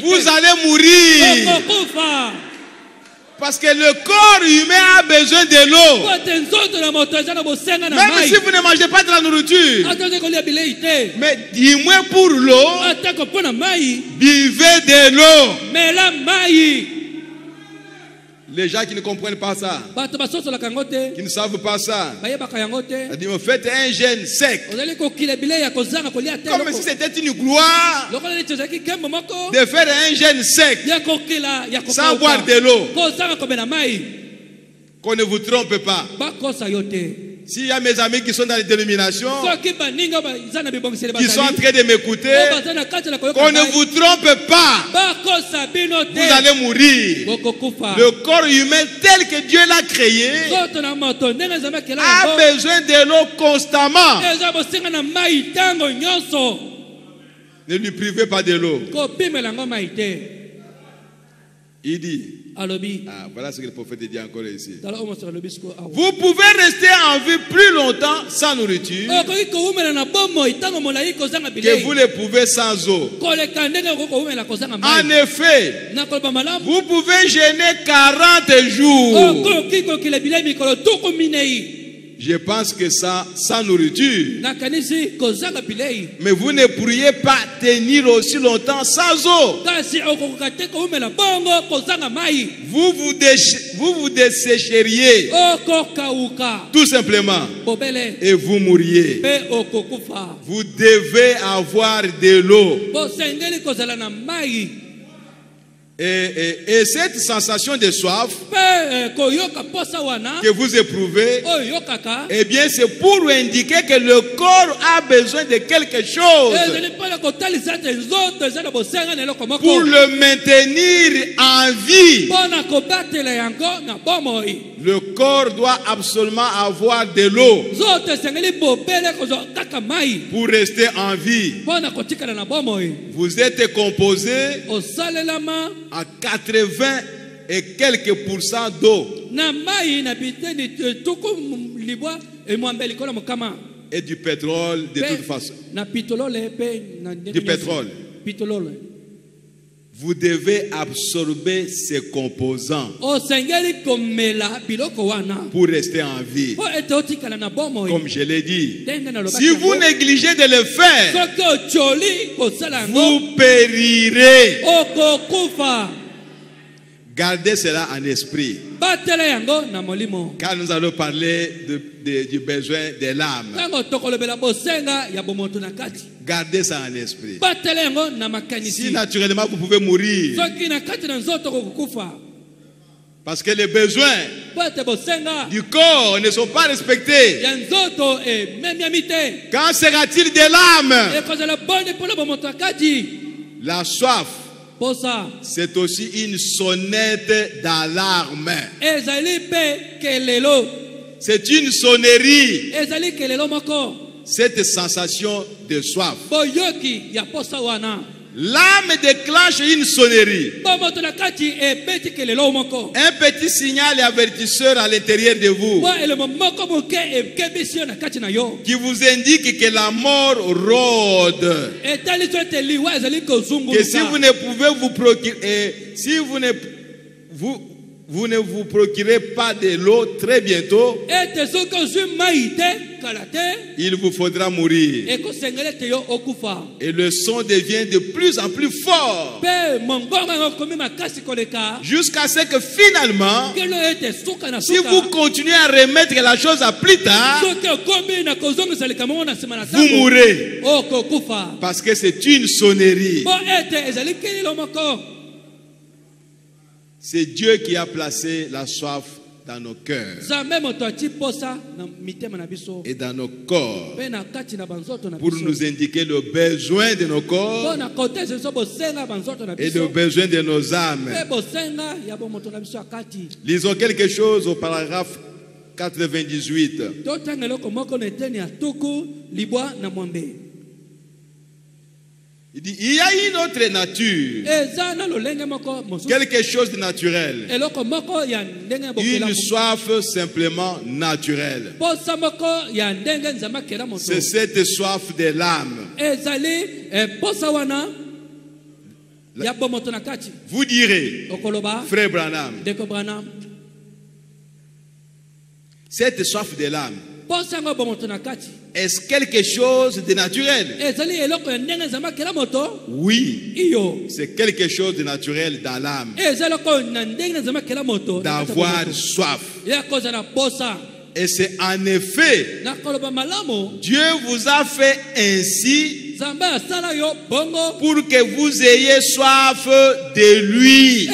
vous allez mourir. Parce que le corps humain a besoin de l'eau. Même si vous ne mangez pas de la nourriture, mais du moins pour l'eau, buvez de l'eau. Les gens qui ne comprennent pas ça, qui ne savent pas ça, ils faites un jeûne sec, comme si c'était une gloire de faire un jeûne sec sans boire de l'eau. Qu'on ne vous trompe pas. S'il y a mes amis qui sont dans les dénominations, qui sont en train de m'écouter, qu'on ne vous trompe pas. Vous allez mourir. Le corps humain tel que Dieu l'a créé a besoin de l'eau constamment. Ne lui privez pas de l'eau. Il dit: Voilà ce que le prophète dit encore ici. Vous pouvez rester en vie plus longtemps sans nourriture que vous le pouvez sans eau. En effet, vous pouvez jeûner 40 jours. Je pense que ça, sans nourriture. Mais vous ne pourriez pas tenir aussi longtemps sans eau. Vous vous dessécheriez. Tout simplement. Et vous mourriez. Vous devez avoir de l'eau. Et cette sensation de soif que vous éprouvez, eh bien c'est pour indiquer que le corps a besoin de quelque chose pour le maintenir en vie. Le corps doit absolument avoir de l'eau pour rester en vie. Vous êtes composé à 80 et quelques pourcents d'eau et du pétrole de toute façon. Du pétrole. Vous devez absorber ces composants pour rester en vie. Comme je l'ai dit, si vous négligez de le faire, vous périrez. Gardez cela en esprit. Car nous allons parler du besoin de l'âme. Gardez ça en esprit. Si naturellement vous pouvez mourir, parce que les besoins du corps ne sont pas respectés, qu'en sera-t-il de l'âme? La soif, c'est aussi une sonnette d'alarme. C'est une sonnerie. Cette sensation de soif. L'âme déclenche une sonnerie. Un petit signal avertisseur à l'intérieur de vous qui vous indique que la mort rôde. Que si vous ne pouvez vous procurer, si vous ne vous procurez pas de l'eau très bientôt, il vous faudra mourir. Et le son devient de plus en plus fort jusqu'à ce que finalement, si vous continuez à remettre la chose à plus tard, vous mourrez. Parce que c'est une sonnerie. C'est Dieu qui a placé la soif dans nos cœurs et dans nos corps pour nous indiquer le besoin de nos corps et le besoin de nos âmes. Lisons quelque chose au paragraphe 98. Il dit, il y a une autre nature, quelque chose de naturel, une soif simplement naturelle. C'est cette soif de l'âme. Vous direz, frère Branham, cette soif de l'âme, est-ce quelque chose de naturel? Oui, c'est quelque chose de naturel dans l'âme, d'avoir soif. Et c'est en effet, Dieu vous a fait ainsi pour que vous ayez soif de lui.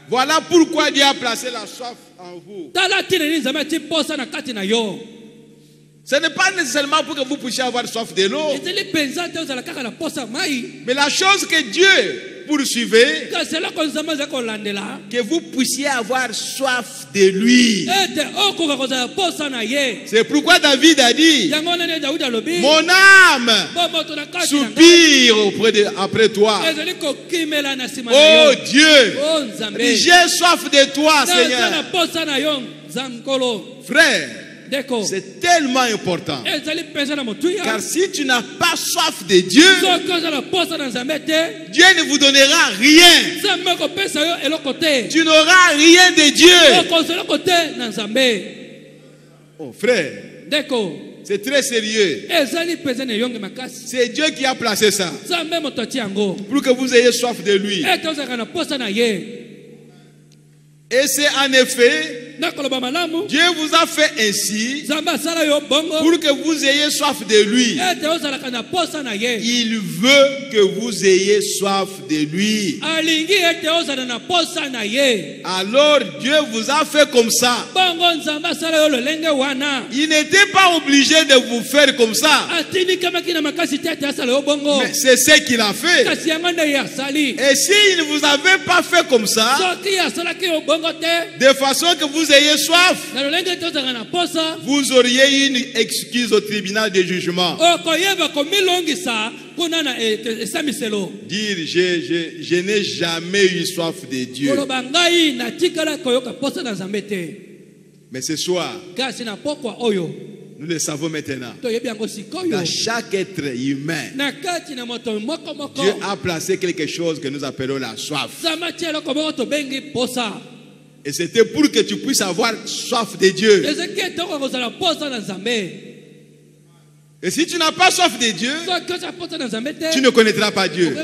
Voilà pourquoi Dieu a placé la soif en vous. Ce n'est pas nécessairement pour que vous puissiez avoir soif de l'eau. Mais la chose que Dieu poursuivez, que vous puissiez avoir soif de lui. C'est pourquoi David a dit, mon âme soupire après toi. Oh Dieu, j'ai soif de toi, Seigneur. Frère, c'est tellement important. Car si tu n'as pas soif de Dieu, Dieu ne vous donnera rien. Tu n'auras rien de Dieu. Oh frère, c'est très sérieux. C'est Dieu qui a placé ça pour que vous ayez soif de lui. Et c'est en effet, Dieu vous a fait ainsi pour que vous ayez soif de lui. Il veut que vous ayez soif de lui. Alors Dieu vous a fait comme ça. Il n'était pas obligé de vous faire comme ça. Mais c'est ce qu'il a fait. Et s'il ne vous avait pas fait comme ça, de façon que vous ayez soif, vous auriez une excuse au tribunal de jugement. Dire je n'ai jamais eu soif de Dieu. Mais ce soir, nous le savons maintenant. Dans chaque être humain, Dieu a placé quelque chose que nous appelons la soif. Et c'était pour que tu puisses avoir soif de Dieu. Et si tu n'as pas soif de Dieu, tu ne connaîtras pas Dieu.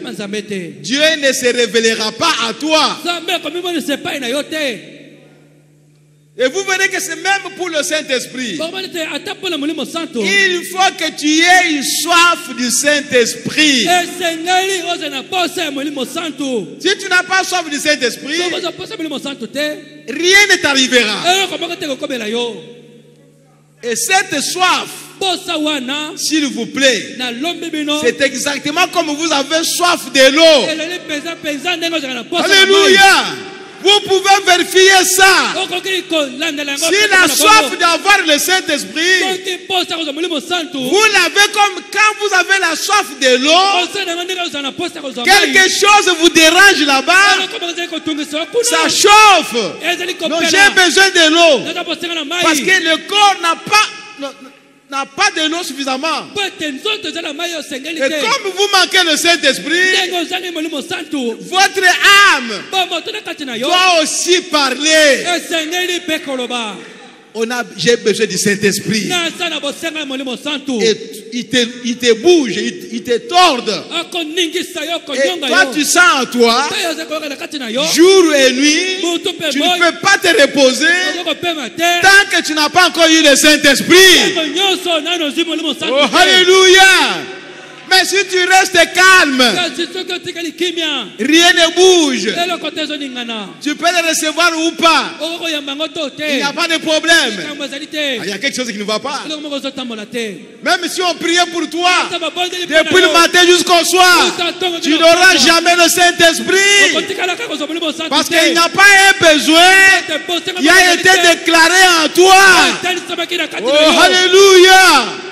Dieu ne se révélera pas à toi. Et vous verrez que c'est même pour le Saint-Esprit. Il faut que tu aies une soif du Saint-Esprit. Si tu n'as pas soif du Saint-Esprit, rien ne t'arrivera. Et cette soif, s'il vous plaît, c'est exactement comme vous avez soif de l'eau. Alléluia. Vous pouvez vérifier ça. Si la soif d'avoir le Saint-Esprit, vous l'avez comme quand vous avez la soif de l'eau, quelque chose vous dérange là-bas, ça chauffe. Donc j'ai besoin de l'eau. Parce que le corps n'a pas de l'eau suffisamment. Et comme vous manquez le Saint-Esprit, votre âme doit aussi parler. J'ai besoin du Saint-Esprit. Et il te bouge, il te torde. Et toi tu sens en toi, jour et nuit, tu ne peux pas te reposer tant que tu n'as pas encore eu le Saint-Esprit. Oh, alléluia. Mais si tu restes calme, rien ne bouge. Tu peux le recevoir ou pas. Il n'y a pas de problème. Il y a quelque chose qui ne va pas. Même si on priait pour toi, depuis le matin jusqu'au soir, tu n'auras jamais le Saint-Esprit. Parce qu'il n'y a pas un besoin. Il a été déclaré en toi. Oh, alléluia.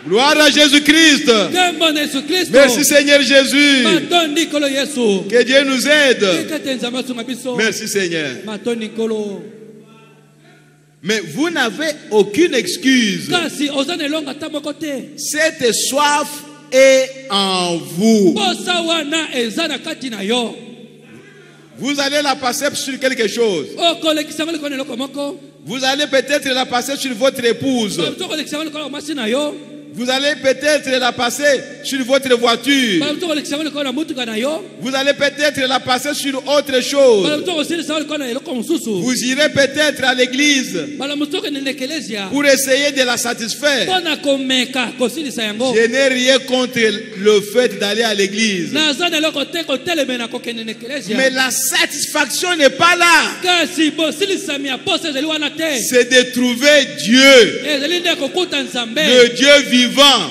Gloire à Jésus-Christ. Merci Seigneur Jésus. Que Dieu nous aide. Merci Seigneur. Mais vous n'avez aucune excuse. Cette soif est en vous. Vous allez la passer sur quelque chose. Vous allez peut-être la passer sur votre épouse. Vous allez peut-être la passer sur votre voiture. Vous allez peut-être la passer sur autre chose. Vous irez peut-être à l'église pour essayer de la satisfaire. Je n'ai rien contre le fait d'aller à l'église. Mais la satisfaction n'est pas là. C'est de trouver Dieu. Le Dieu vivant. vivant,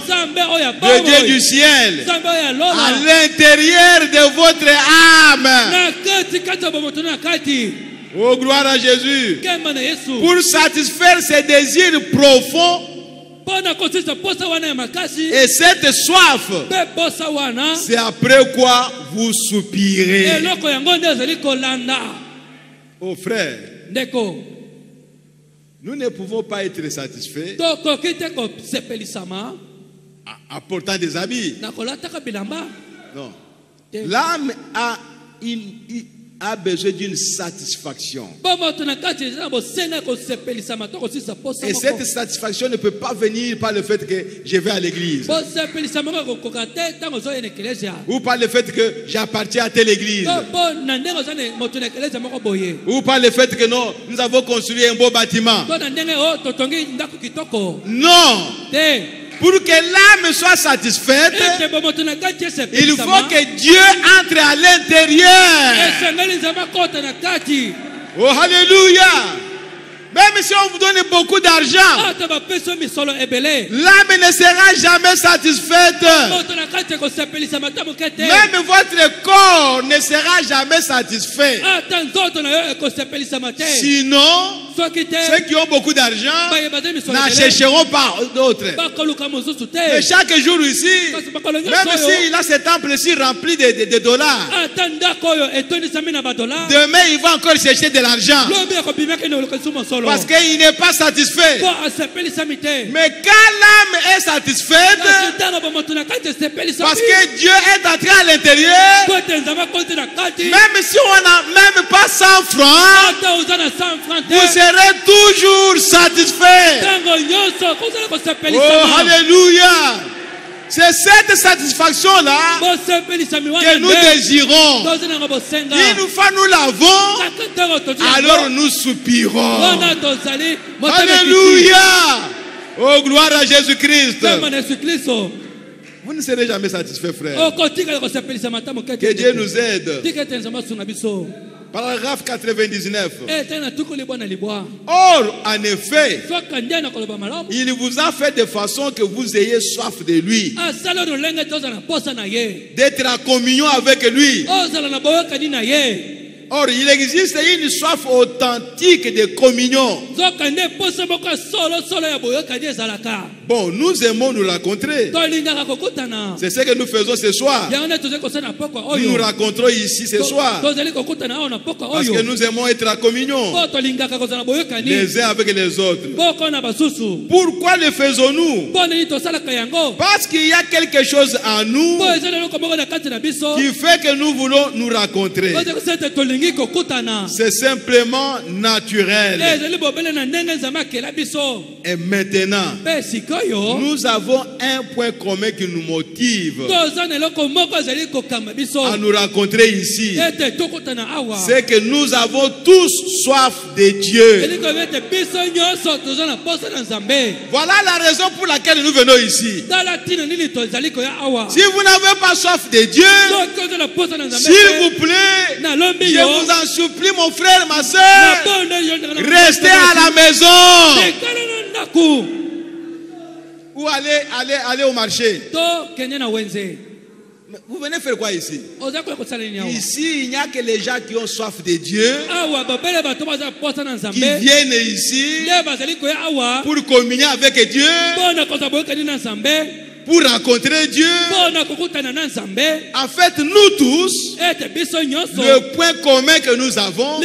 le Dieu du ciel, à l'intérieur de votre âme. Oh, gloire à Jésus. Pour satisfaire ses désirs profonds. Et cette soif, c'est après quoi vous soupirez. Oh frère, nous ne pouvons pas être satisfaits en portant des habits. Non. L'âme a besoin d'une satisfaction. Et cette satisfaction ne peut pas venir par le fait que je vais à l'église. Ou par le fait que j'appartiens à telle église. Ou par le fait que non, nous avons construit un beau bâtiment. Non. Pour que l'âme soit satisfaite, il faut que Dieu entre à l'intérieur. Oh, alléluia. Même si on vous donne beaucoup d'argent, l'âme ne sera jamais satisfaite. Même votre corps ne sera jamais satisfait. Sinon, ceux qui ont beaucoup d'argent n'en chercheront pas d'autres. Mais chaque jour ici, même s'il a ce temple-ci rempli de dollars, demain il va encore chercher de l'argent. Parce qu'il n'est pas satisfait. Mais quand l'âme est satisfaite, parce que Dieu est entré à l'intérieur, même si on n'a même pas 100 francs, vous serez toujours satisfait. Oh, alléluia. C'est cette satisfaction-là que nous désirons. Une fois nous l'avons, alors nous soupirons. Alléluia. Oh, gloire à Jésus-Christ. Vous ne serez jamais satisfait, frère. Que Dieu nous aide. Paragraphe 99. Or, en effet, il vous a fait de façon que vous ayez soif de lui, d'être en communion avec lui. Or, il existe une soif authentique de communion. Bon, nous aimons nous rencontrer. C'est ce que nous faisons ce soir. Nous nous rencontrons ici ce soir. Parce que nous aimons être en communion les uns avec les autres. Pourquoi le faisons-nous? Parce qu'il y a quelque chose en nous qui fait que nous voulons nous rencontrer. C'est simplement naturel. Et maintenant, nous avons un point commun qui nous motive à nous rencontrer ici. C'est que nous avons tous soif de Dieu. Voilà la raison pour laquelle nous venons ici. Si vous n'avez pas soif de Dieu, s'il vous plaît, je vous en supplie, mon frère, ma soeur, restez à la maison. Ou allez au marché. Vous venez faire quoi ici? Ici, il n'y a que les gens qui ont soif de Dieu, qui viennent ici pour communier avec Dieu, pour rencontrer Dieu. En fait, nous tous, le point commun que nous avons,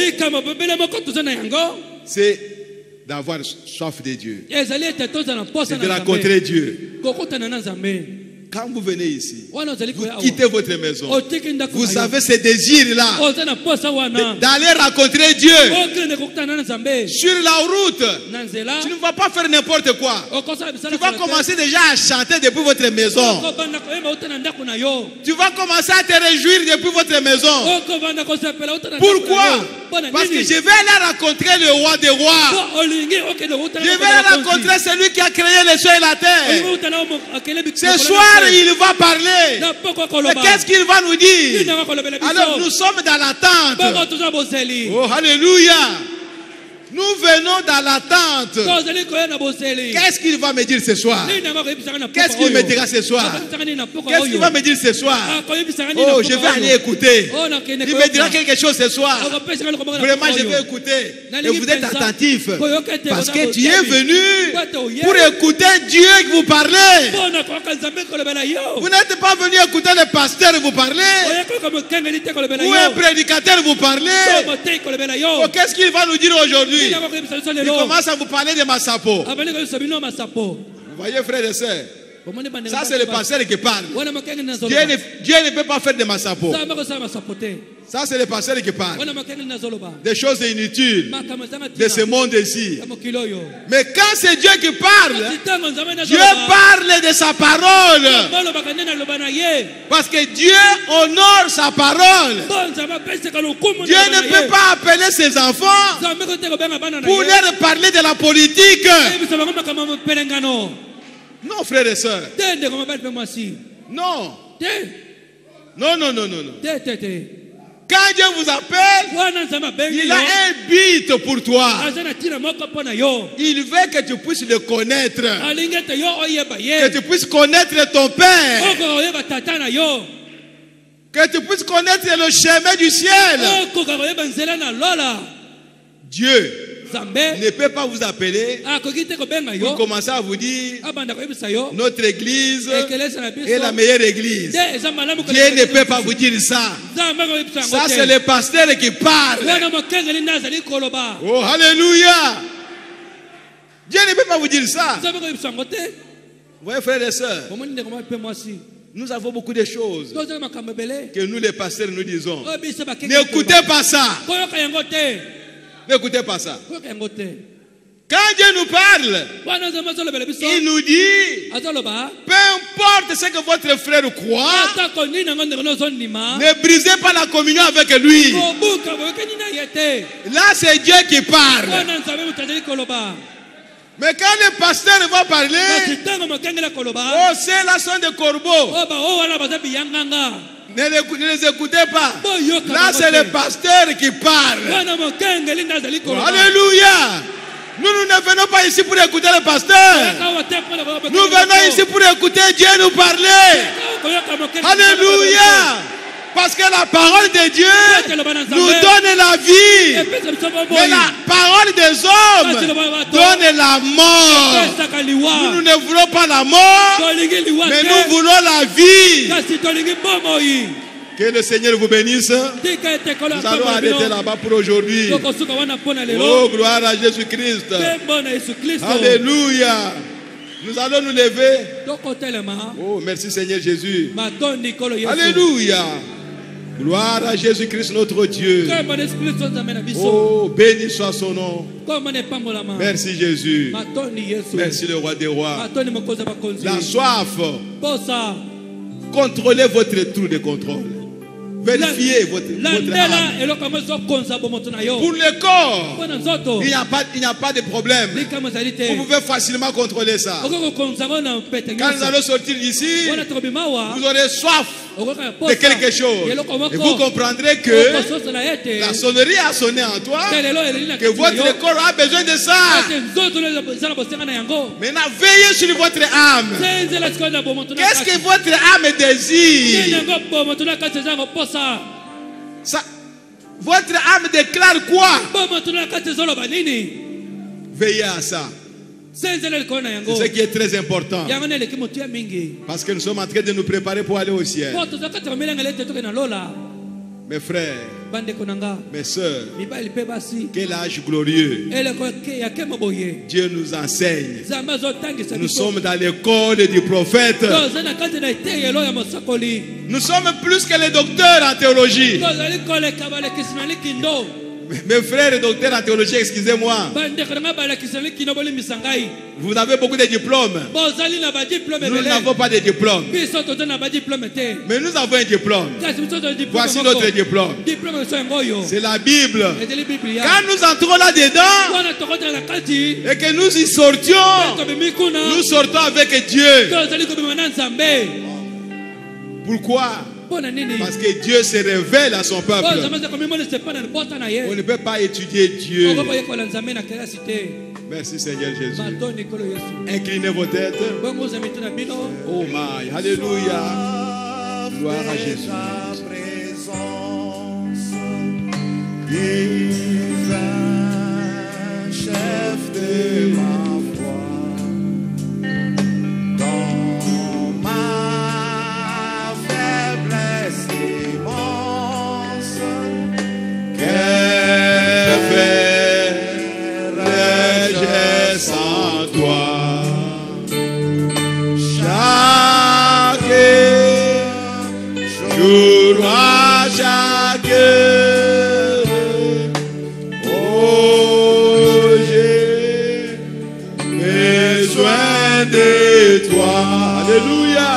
c'est d'avoir soif de Dieu. C'est de rencontrer Dieu. Quand vous venez ici, vous quittez votre maison. Vous avez ce désir-là d'aller rencontrer Dieu. Sur la route, tu ne vas pas faire n'importe quoi. Tu vas commencer déjà à chanter depuis votre maison. Tu vas commencer à te réjouir depuis votre maison. Pourquoi? Parce que je vais aller rencontrer le roi des rois. Je vais aller rencontrer celui qui a créé les cieux et la terre. Ce soir, il va parler. Mais qu'est-ce qu'il va nous dire? Alors nous sommes dans l'attente. Oh, alléluia. Nous venons dans l'attente. Qu'est-ce qu'il va me dire ce soir? Qu'est-ce qu'il me dira ce soir? Qu'est-ce qu'il va me dire ce soir? Oh, je vais aller écouter. Il me dira quelque chose ce soir. Vraiment, je vais écouter. Et vous êtes attentifs. Parce que tu es venu pour écouter Dieu qui vous parlait. Vous n'êtes pas venu écouter le pasteur vous parler. Ou un prédicateur vous parler. Oh, qu'est-ce qu'il va nous dire aujourd'hui? Il commence à vous parler de Massapo. Vous voyez, frères et sœurs, ça c'est le pasteur qui parle. Dieu ne peut pas faire de Massapo. Ça c'est le pasteur qui parle. Des choses inutiles de ce monde ici. Mais quand c'est Dieu qui parle, Dieu parle de sa parole. Parce que Dieu honore sa parole. Dieu ne peut pas appeler ses enfants pour leur parler de la politique. Non, frères et sœurs. Non. Non, non, non, non, non. Quand Dieu vous appelle, il a un but pour toi. Il veut que tu puisses le connaître. Que tu puisses connaître ton Père. Que tu puisses connaître le chemin du ciel. Dieu ne peut pas vous appeler pour commencer à vous dire notre église est la meilleure église. Dieu ne peut pas vous dire ça. Ça c'est le pasteur qui parle. Oh, alléluia. Dieu ne peut pas vous dire ça. Vous voyez, frères et sœurs, nous avons beaucoup de choses que nous les pasteurs nous disons. N'écoutez pas ça. N'écoutez pas ça. Quand Dieu nous parle, il nous dit, peu importe ce que votre frère croit, ne brisez pas la communion avec lui. Là, c'est Dieu qui parle. Mais quand le pasteur va parler, oh, c'est la son de corbeau. Ne les écoutez pas. Là, c'est le pasteur qui parle. Oh, alléluia. Nous ne venons pas ici pour écouter le pasteur. Nous venons ici pour écouter Dieu nous parler. Alléluia. Parce que la parole de Dieu nous donne la vie. Mais la parole des hommes donne la mort. Nous ne voulons pas la mort, mais nous voulons la vie. Que le Seigneur vous bénisse. Nous allons arrêter là-bas pour aujourd'hui. Oh, gloire à Jésus-Christ. Alléluia. Nous allons nous lever. Oh, merci Seigneur Jésus. Alléluia. Gloire à Jésus-Christ notre Dieu. Oh, béni soit son nom. Merci Jésus. Merci le roi des rois. La soif. Contrôlez votre trou de contrôle. Vérifiez votre âme. Pour le corps, il n'y a pas de problème. Vous pouvez facilement contrôler ça. Quand nous allons sortir d'ici, vous aurez soif de quelque chose. Et vous comprendrez que la sonnerie a sonné en toi, que votre corps a besoin de ça. Maintenant, veillez sur votre âme. Qu'est-ce que votre âme désire? Ça, votre âme déclare quoi? Veillez à ça. C'est ce qui est très important. Parce que nous sommes en train de nous préparer pour aller au ciel. Mes frères, mes sœurs, quel âge glorieux. Dieu nous enseigne. Nous sommes dans l'école du prophète. Nous sommes plus que les docteurs en théologie. Mes frères et docteurs en théologie, excusez-moi. Vous avez beaucoup de diplômes. Nous n'avons pas de diplôme. Mais nous avons un diplôme. Voici notre diplôme. C'est la Bible. Quand nous entrons là-dedans et que nous y sortions, nous sortons avec Dieu. Pourquoi? Parce que Dieu se révèle à son peuple. On ne peut pas étudier Dieu. Merci Seigneur Jésus. Inclinez vos têtes. Oh my, alléluia. Gloire à Jésus. Divin chef de ma foi, dans ma faiblesse immense, que ferais-je sans toi? Chaque jour à chaque de toi, alléluia.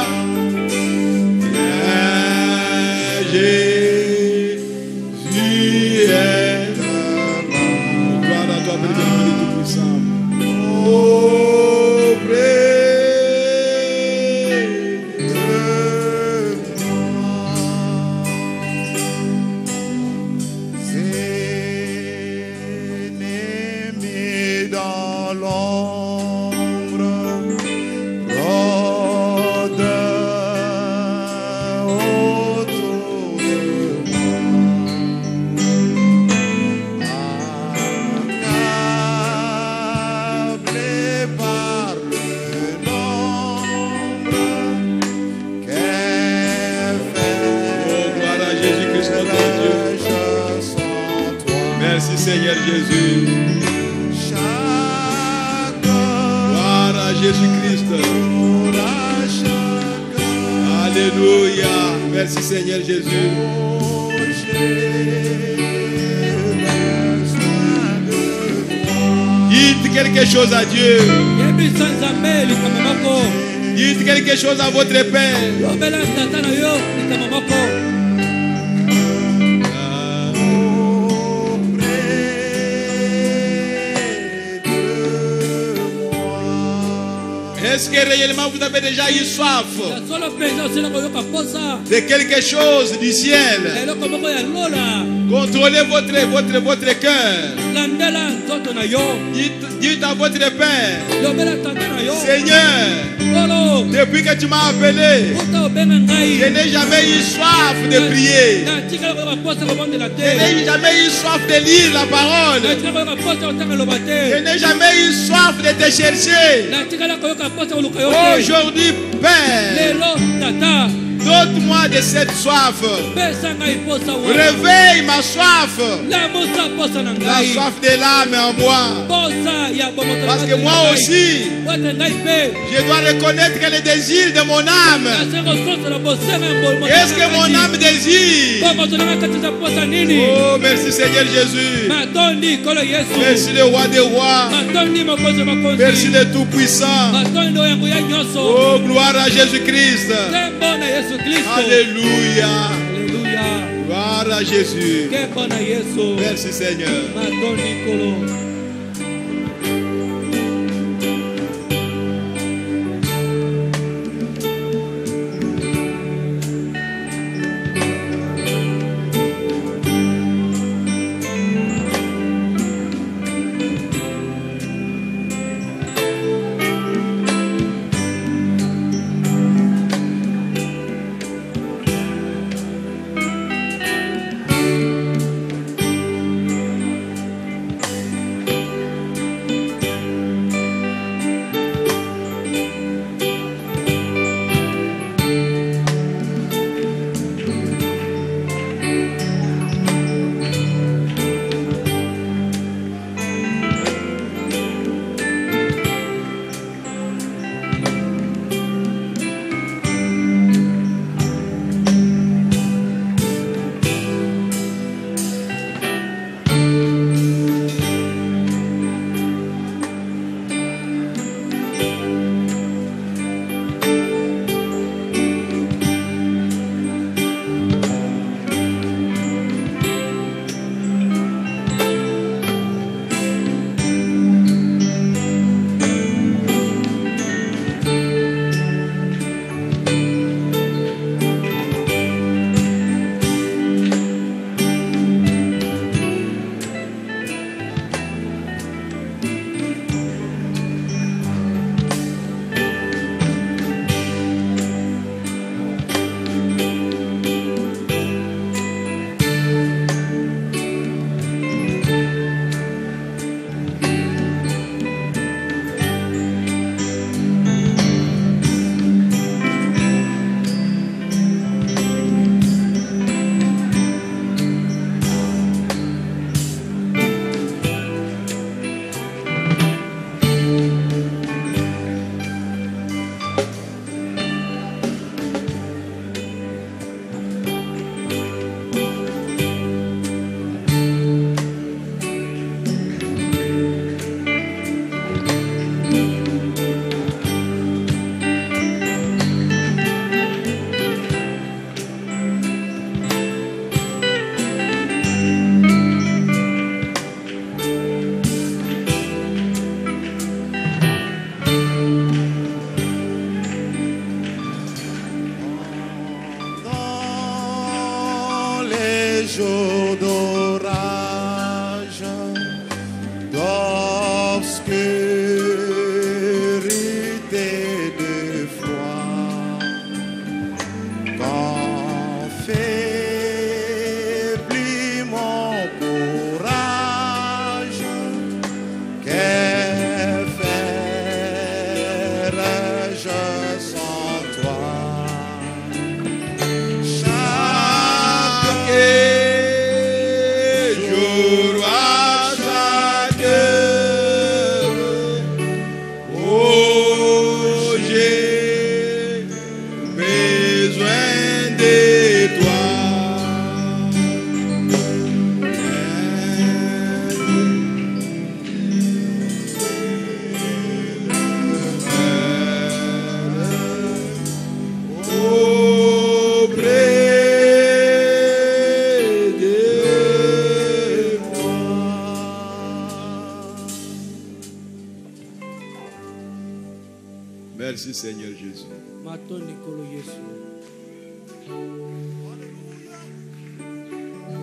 Jésus est là-bas. Gloire à toi, béni tout-puissant. Merci Seigneur Jésus. Gloire à Jésus-Christ. Alléluia. Merci Seigneur Jésus. Dites quelque chose à Dieu. Dites quelque chose à votre Père. Est-ce que réellement vous avez déjà eu soif de quelque chose du ciel? Contrôlez votre cœur. Dites à votre Père, Seigneur, depuis que tu m'as appelé, je n'ai jamais eu soif de prier. Je n'ai jamais eu soif de lire la parole. Je n'ai jamais eu soif de te chercher. Aujourd'hui, Père, donne-moi de cette soif. Réveille ma soif. La soif de l'âme en moi. Parce que moi aussi, je dois reconnaître que le désir de mon âme. Qu'est-ce que mon âme désire? Oh, merci Seigneur Jésus. Merci le roi des rois. Merci le Tout-Puissant. Oh, gloire à Jésus-Christ. Alléluia. Gloire à Jésus. Merci Seigneur. Merci Seigneur Jésus.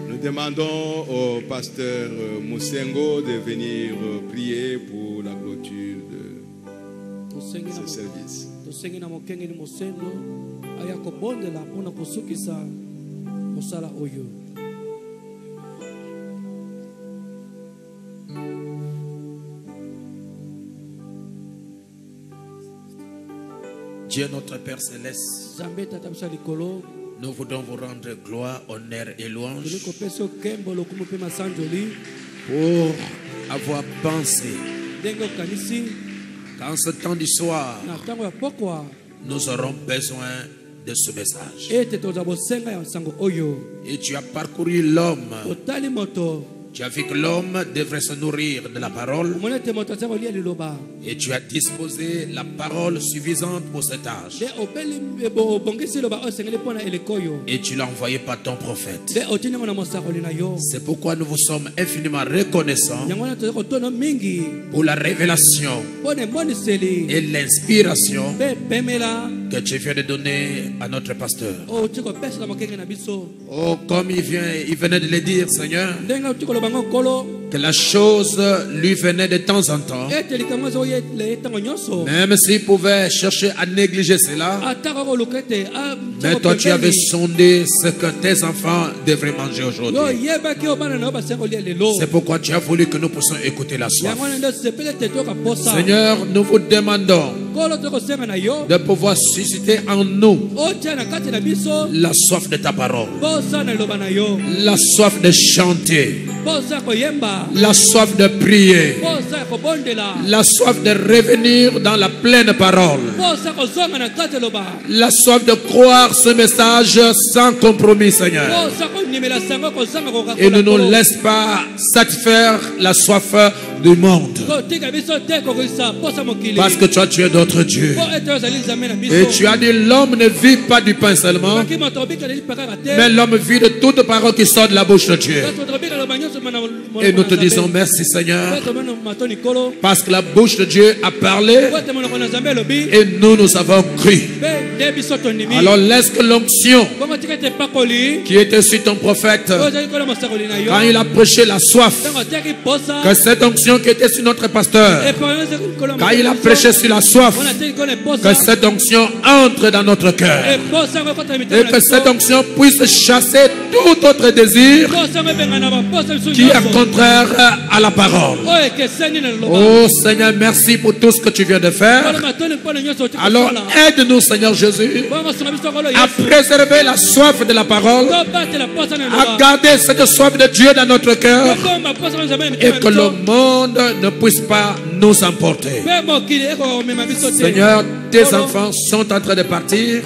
Nous demandons au pasteur Moussengo de venir prier pour la clôture de ce service. Dieu notre Père Céleste, nous voulons vous rendre gloire, honneur et louange pour avoir pensé qu'en ce temps du soir, nous aurons besoin de ce message. Et tu as parcouru l'homme. Tu as vu que l'homme devrait se nourrir de la parole. Et tu as disposé la parole suffisante pour cet âge. Et tu l'as envoyé par ton prophète. C'est pourquoi nous vous sommes infiniment reconnaissants pour la révélation et l'inspiration que tu viens de donner à notre pasteur. Oh, comme il venait de le dire, Seigneur, que la chose lui venait de temps en temps, même s'il pouvait chercher à négliger cela. Mais toi tu avais sondé ce que tes enfants devraient manger aujourd'hui. C'est pourquoi tu as voulu que nous puissions écouter la soif. Seigneur, nous vous demandons de pouvoir susciter en nous la soif de ta parole, la soif de chanter, la soif de prier, la soif de revenir dans la pleine parole, la soif de croire ce message sans compromis, Seigneur. Et ne nous laisse pas satisfaire la soif du monde, parce que toi tu es notre Dieu. Et tu as dit l'homme ne vit pas du pain seulement, mais l'homme vit de toute parole qui sort de la bouche de Dieu. Et nous te disons merci Seigneur, parce que la bouche de Dieu a parlé et nous avons cru. Alors laisse que l'onction qui était sur ton prophète quand il a prêché la soif, que cette onction qui était sur notre pasteur quand il a prêché sur la soif, que cette onction entre dans notre cœur et que cette onction puisse chasser tout autre désir qui est contraire à la parole. Oh Seigneur, merci pour tout ce que tu viens de faire. Alors aide-nous Seigneur Jésus à préserver la soif de la parole, à garder cette soif de Dieu dans notre cœur, et que le monde ne puisse pas nous emporter. Seigneur, tes enfants sont en train de partir.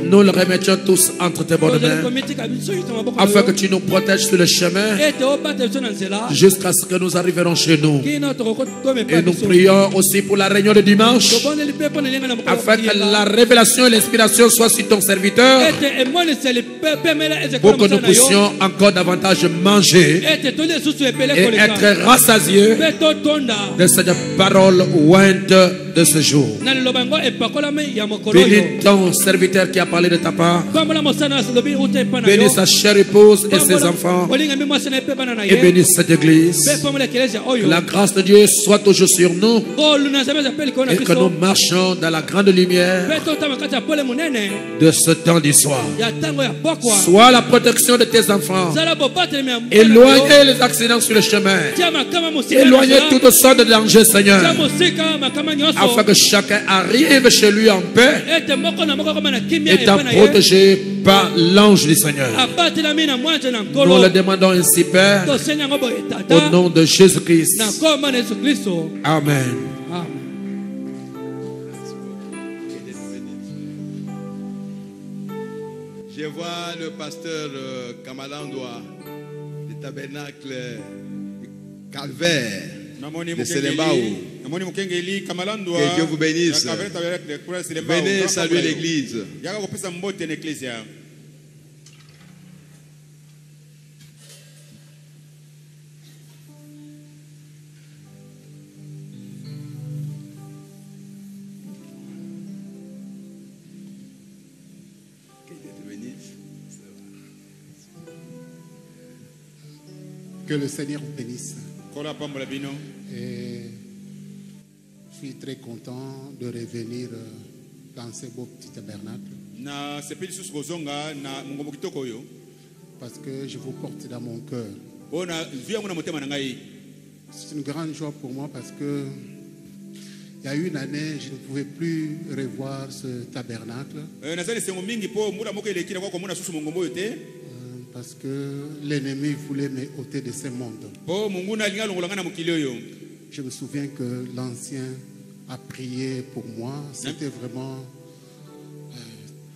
Nous le remettons tous entre tes bonnes mains, afin que tu nous protèges sur le chemin jusqu'à ce que nous arriverons chez nous. Et nous prions aussi pour la réunion de dimanche, afin que la révélation et l'inspiration soient sur ton serviteur, pour que nous puissions encore davantage manger et être rassasiés de cette parole ointe de ce jour. Bénis ton serviteur qui a parlé de ta part. Bénis sa chère épouse et ses enfants. Et bénis cette église. Que la grâce de Dieu soit toujours sur nous, et que nous marchons dans la grande lumière de ce temps du soir. Sois la protection de tes enfants. Éloignez les accidents sur le chemin. Éloignez toutes sortes de dangers, Seigneur, afin que chacun arrive chez lui en paix, étant protégé par l'ange du Seigneur. Nous le demandons ainsi, Père, au nom de Jésus-Christ. Amen. Je vois le pasteur Kamalandoa du tabernacle Calvaire de Selembao. Que Dieu vous bénisse. Venez saluer l'église. Que le Seigneur vous bénisse. Et je suis très content de revenir dans ce beau petit tabernacle. Parce que je vous porte dans mon cœur. C'est une grande joie pour moi parce que il y a une année, je ne pouvais plus revoir ce tabernacle. Parce que l'ennemi voulait me ôter de ce monde. Je me souviens que l'ancien a prié pour moi. C'était vraiment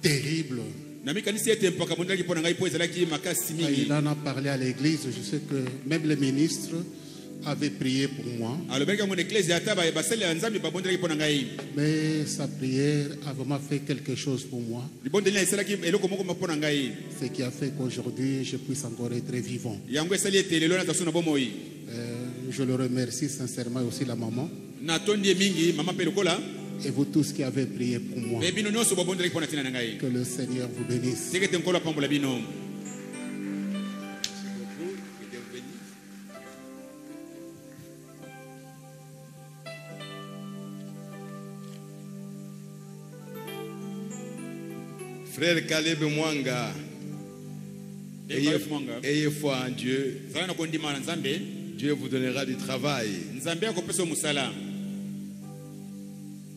terrible. Il en a parlé à l'église. Je sais que même le ministre avait prié pour moi. Mais sa prière a vraiment fait quelque chose pour moi. Ce qui a fait qu'aujourd'hui je puisse encore être vivant. Je le remercie sincèrement aussi la maman. Et vous tous qui avez prié pour moi. Que le Seigneur vous bénisse. Frère Caleb Mwanga, ayez foi en Dieu. Dieu vous donnera du travail.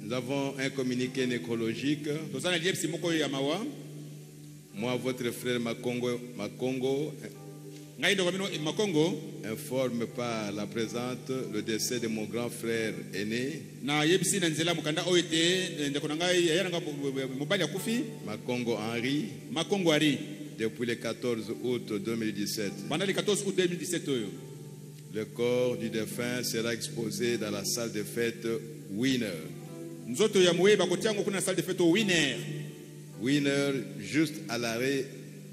Nous avons un communiqué nécrologique. Moi, votre frère Makongo informe par la présente le décès de mon grand frère aîné, Makongo Henri, depuis le 14 août 2017. Le corps du défunt sera exposé dans la salle de fête Winner. Winner, juste à l'arrêt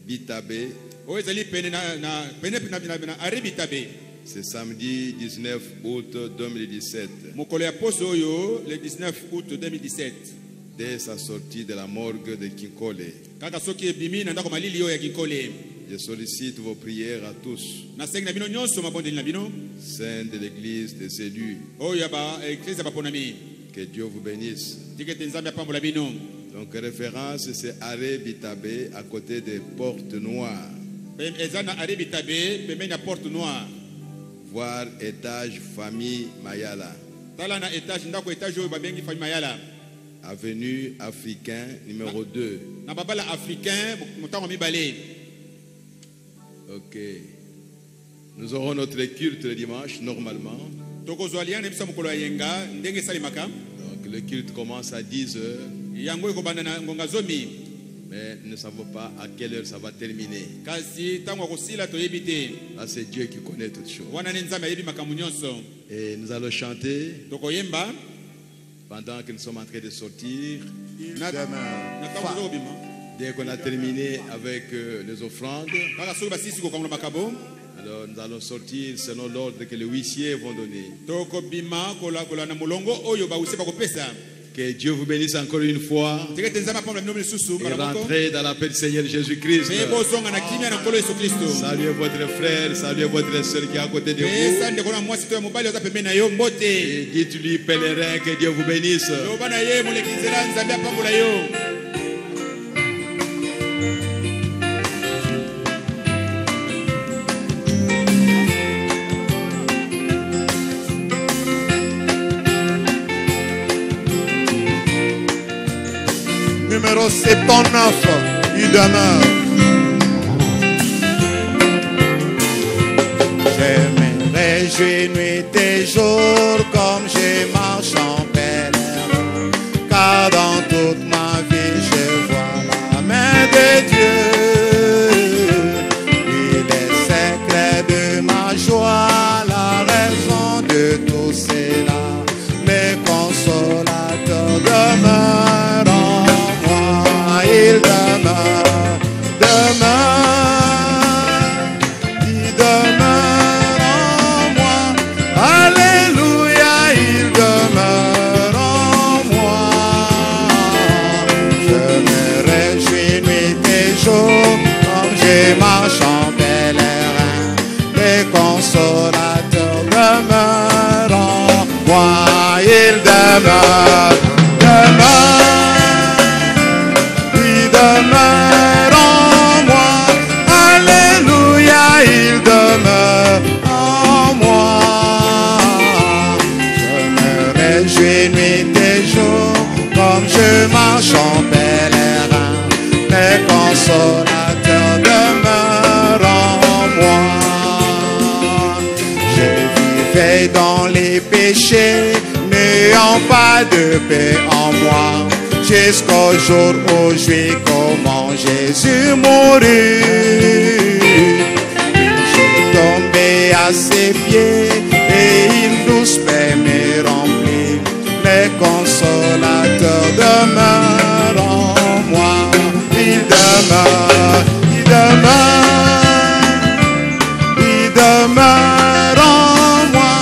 Bitabé. C'est samedi 19 août 2017. Le 19 août 2017. Dès sa sortie de la morgue de Kinkole. Je sollicite vos prières à tous. Saints de l'église des élus. Que Dieu vous bénisse. Donc référence c'est Arrêt Bitabé à côté des portes noires. Voir étage famille Mayala. Avenue Africain numéro 2. Ok. Nous aurons notre culte le dimanche normalement. Donc le culte commence à 10h. Mais nous ne savons pas à quelle heure ça va terminer. Là, c'est Dieu qui connaît toutes choses. Et nous allons chanter pendant que nous sommes en train de sortir. Dès qu'on a terminé avec les offrandes, alors nous allons sortir selon l'ordre que les huissiers vont donner. Que Dieu vous bénisse encore une fois. Et rentrez dans la paix du Seigneur Jésus-Christ. Saluez votre frère, saluez votre soeur qui est à côté de vous. Et dites-lui, pèlerin, que Dieu vous bénisse. Numéro 79, il demeure. Je me réjouis nuit et jour comme je marche en pèlerin, car dans toute ma vie je vois la main de Dieu. Il est secret de ma joie, la raison de tout cela, mes consolateurs demeurent. Il demeure, il demeure en moi. Alléluia. demeure, il demeure en moi. Alléluia, il demeure en moi. Je me réjouis nuit et jour, comme je marche en pèlerin. Mes consolateurs demeurent en moi. Je vivais dans les péchés, n'ayant pas de paix en moi, jusqu'au jour où je vis comment Jésus mourut. J'ai tombé à ses pieds et une douce paix me remplit. Les consolateurs demeurent en moi. Il demeure, il demeure, il demeure en moi.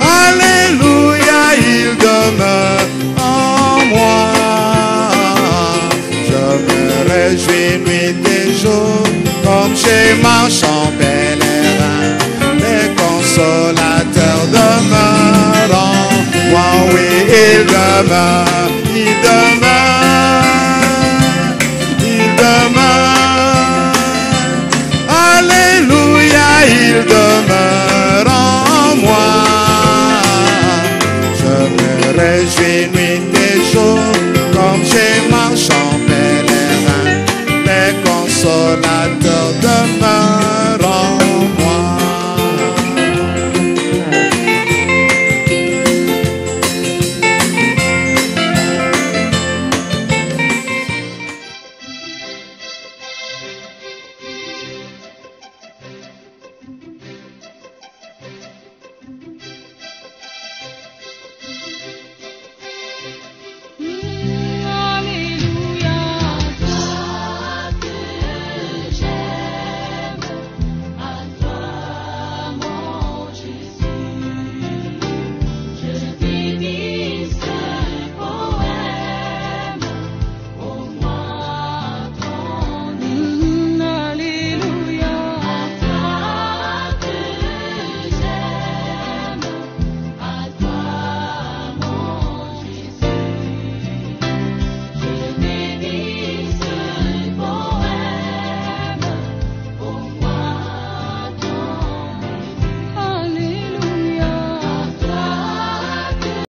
Alléluia, il demeure en moi. Je me réjouis nuit et jour, comme je marche en pèlerin. Les consolateurs demeurent en moi. Oui, il demeure, il demeure.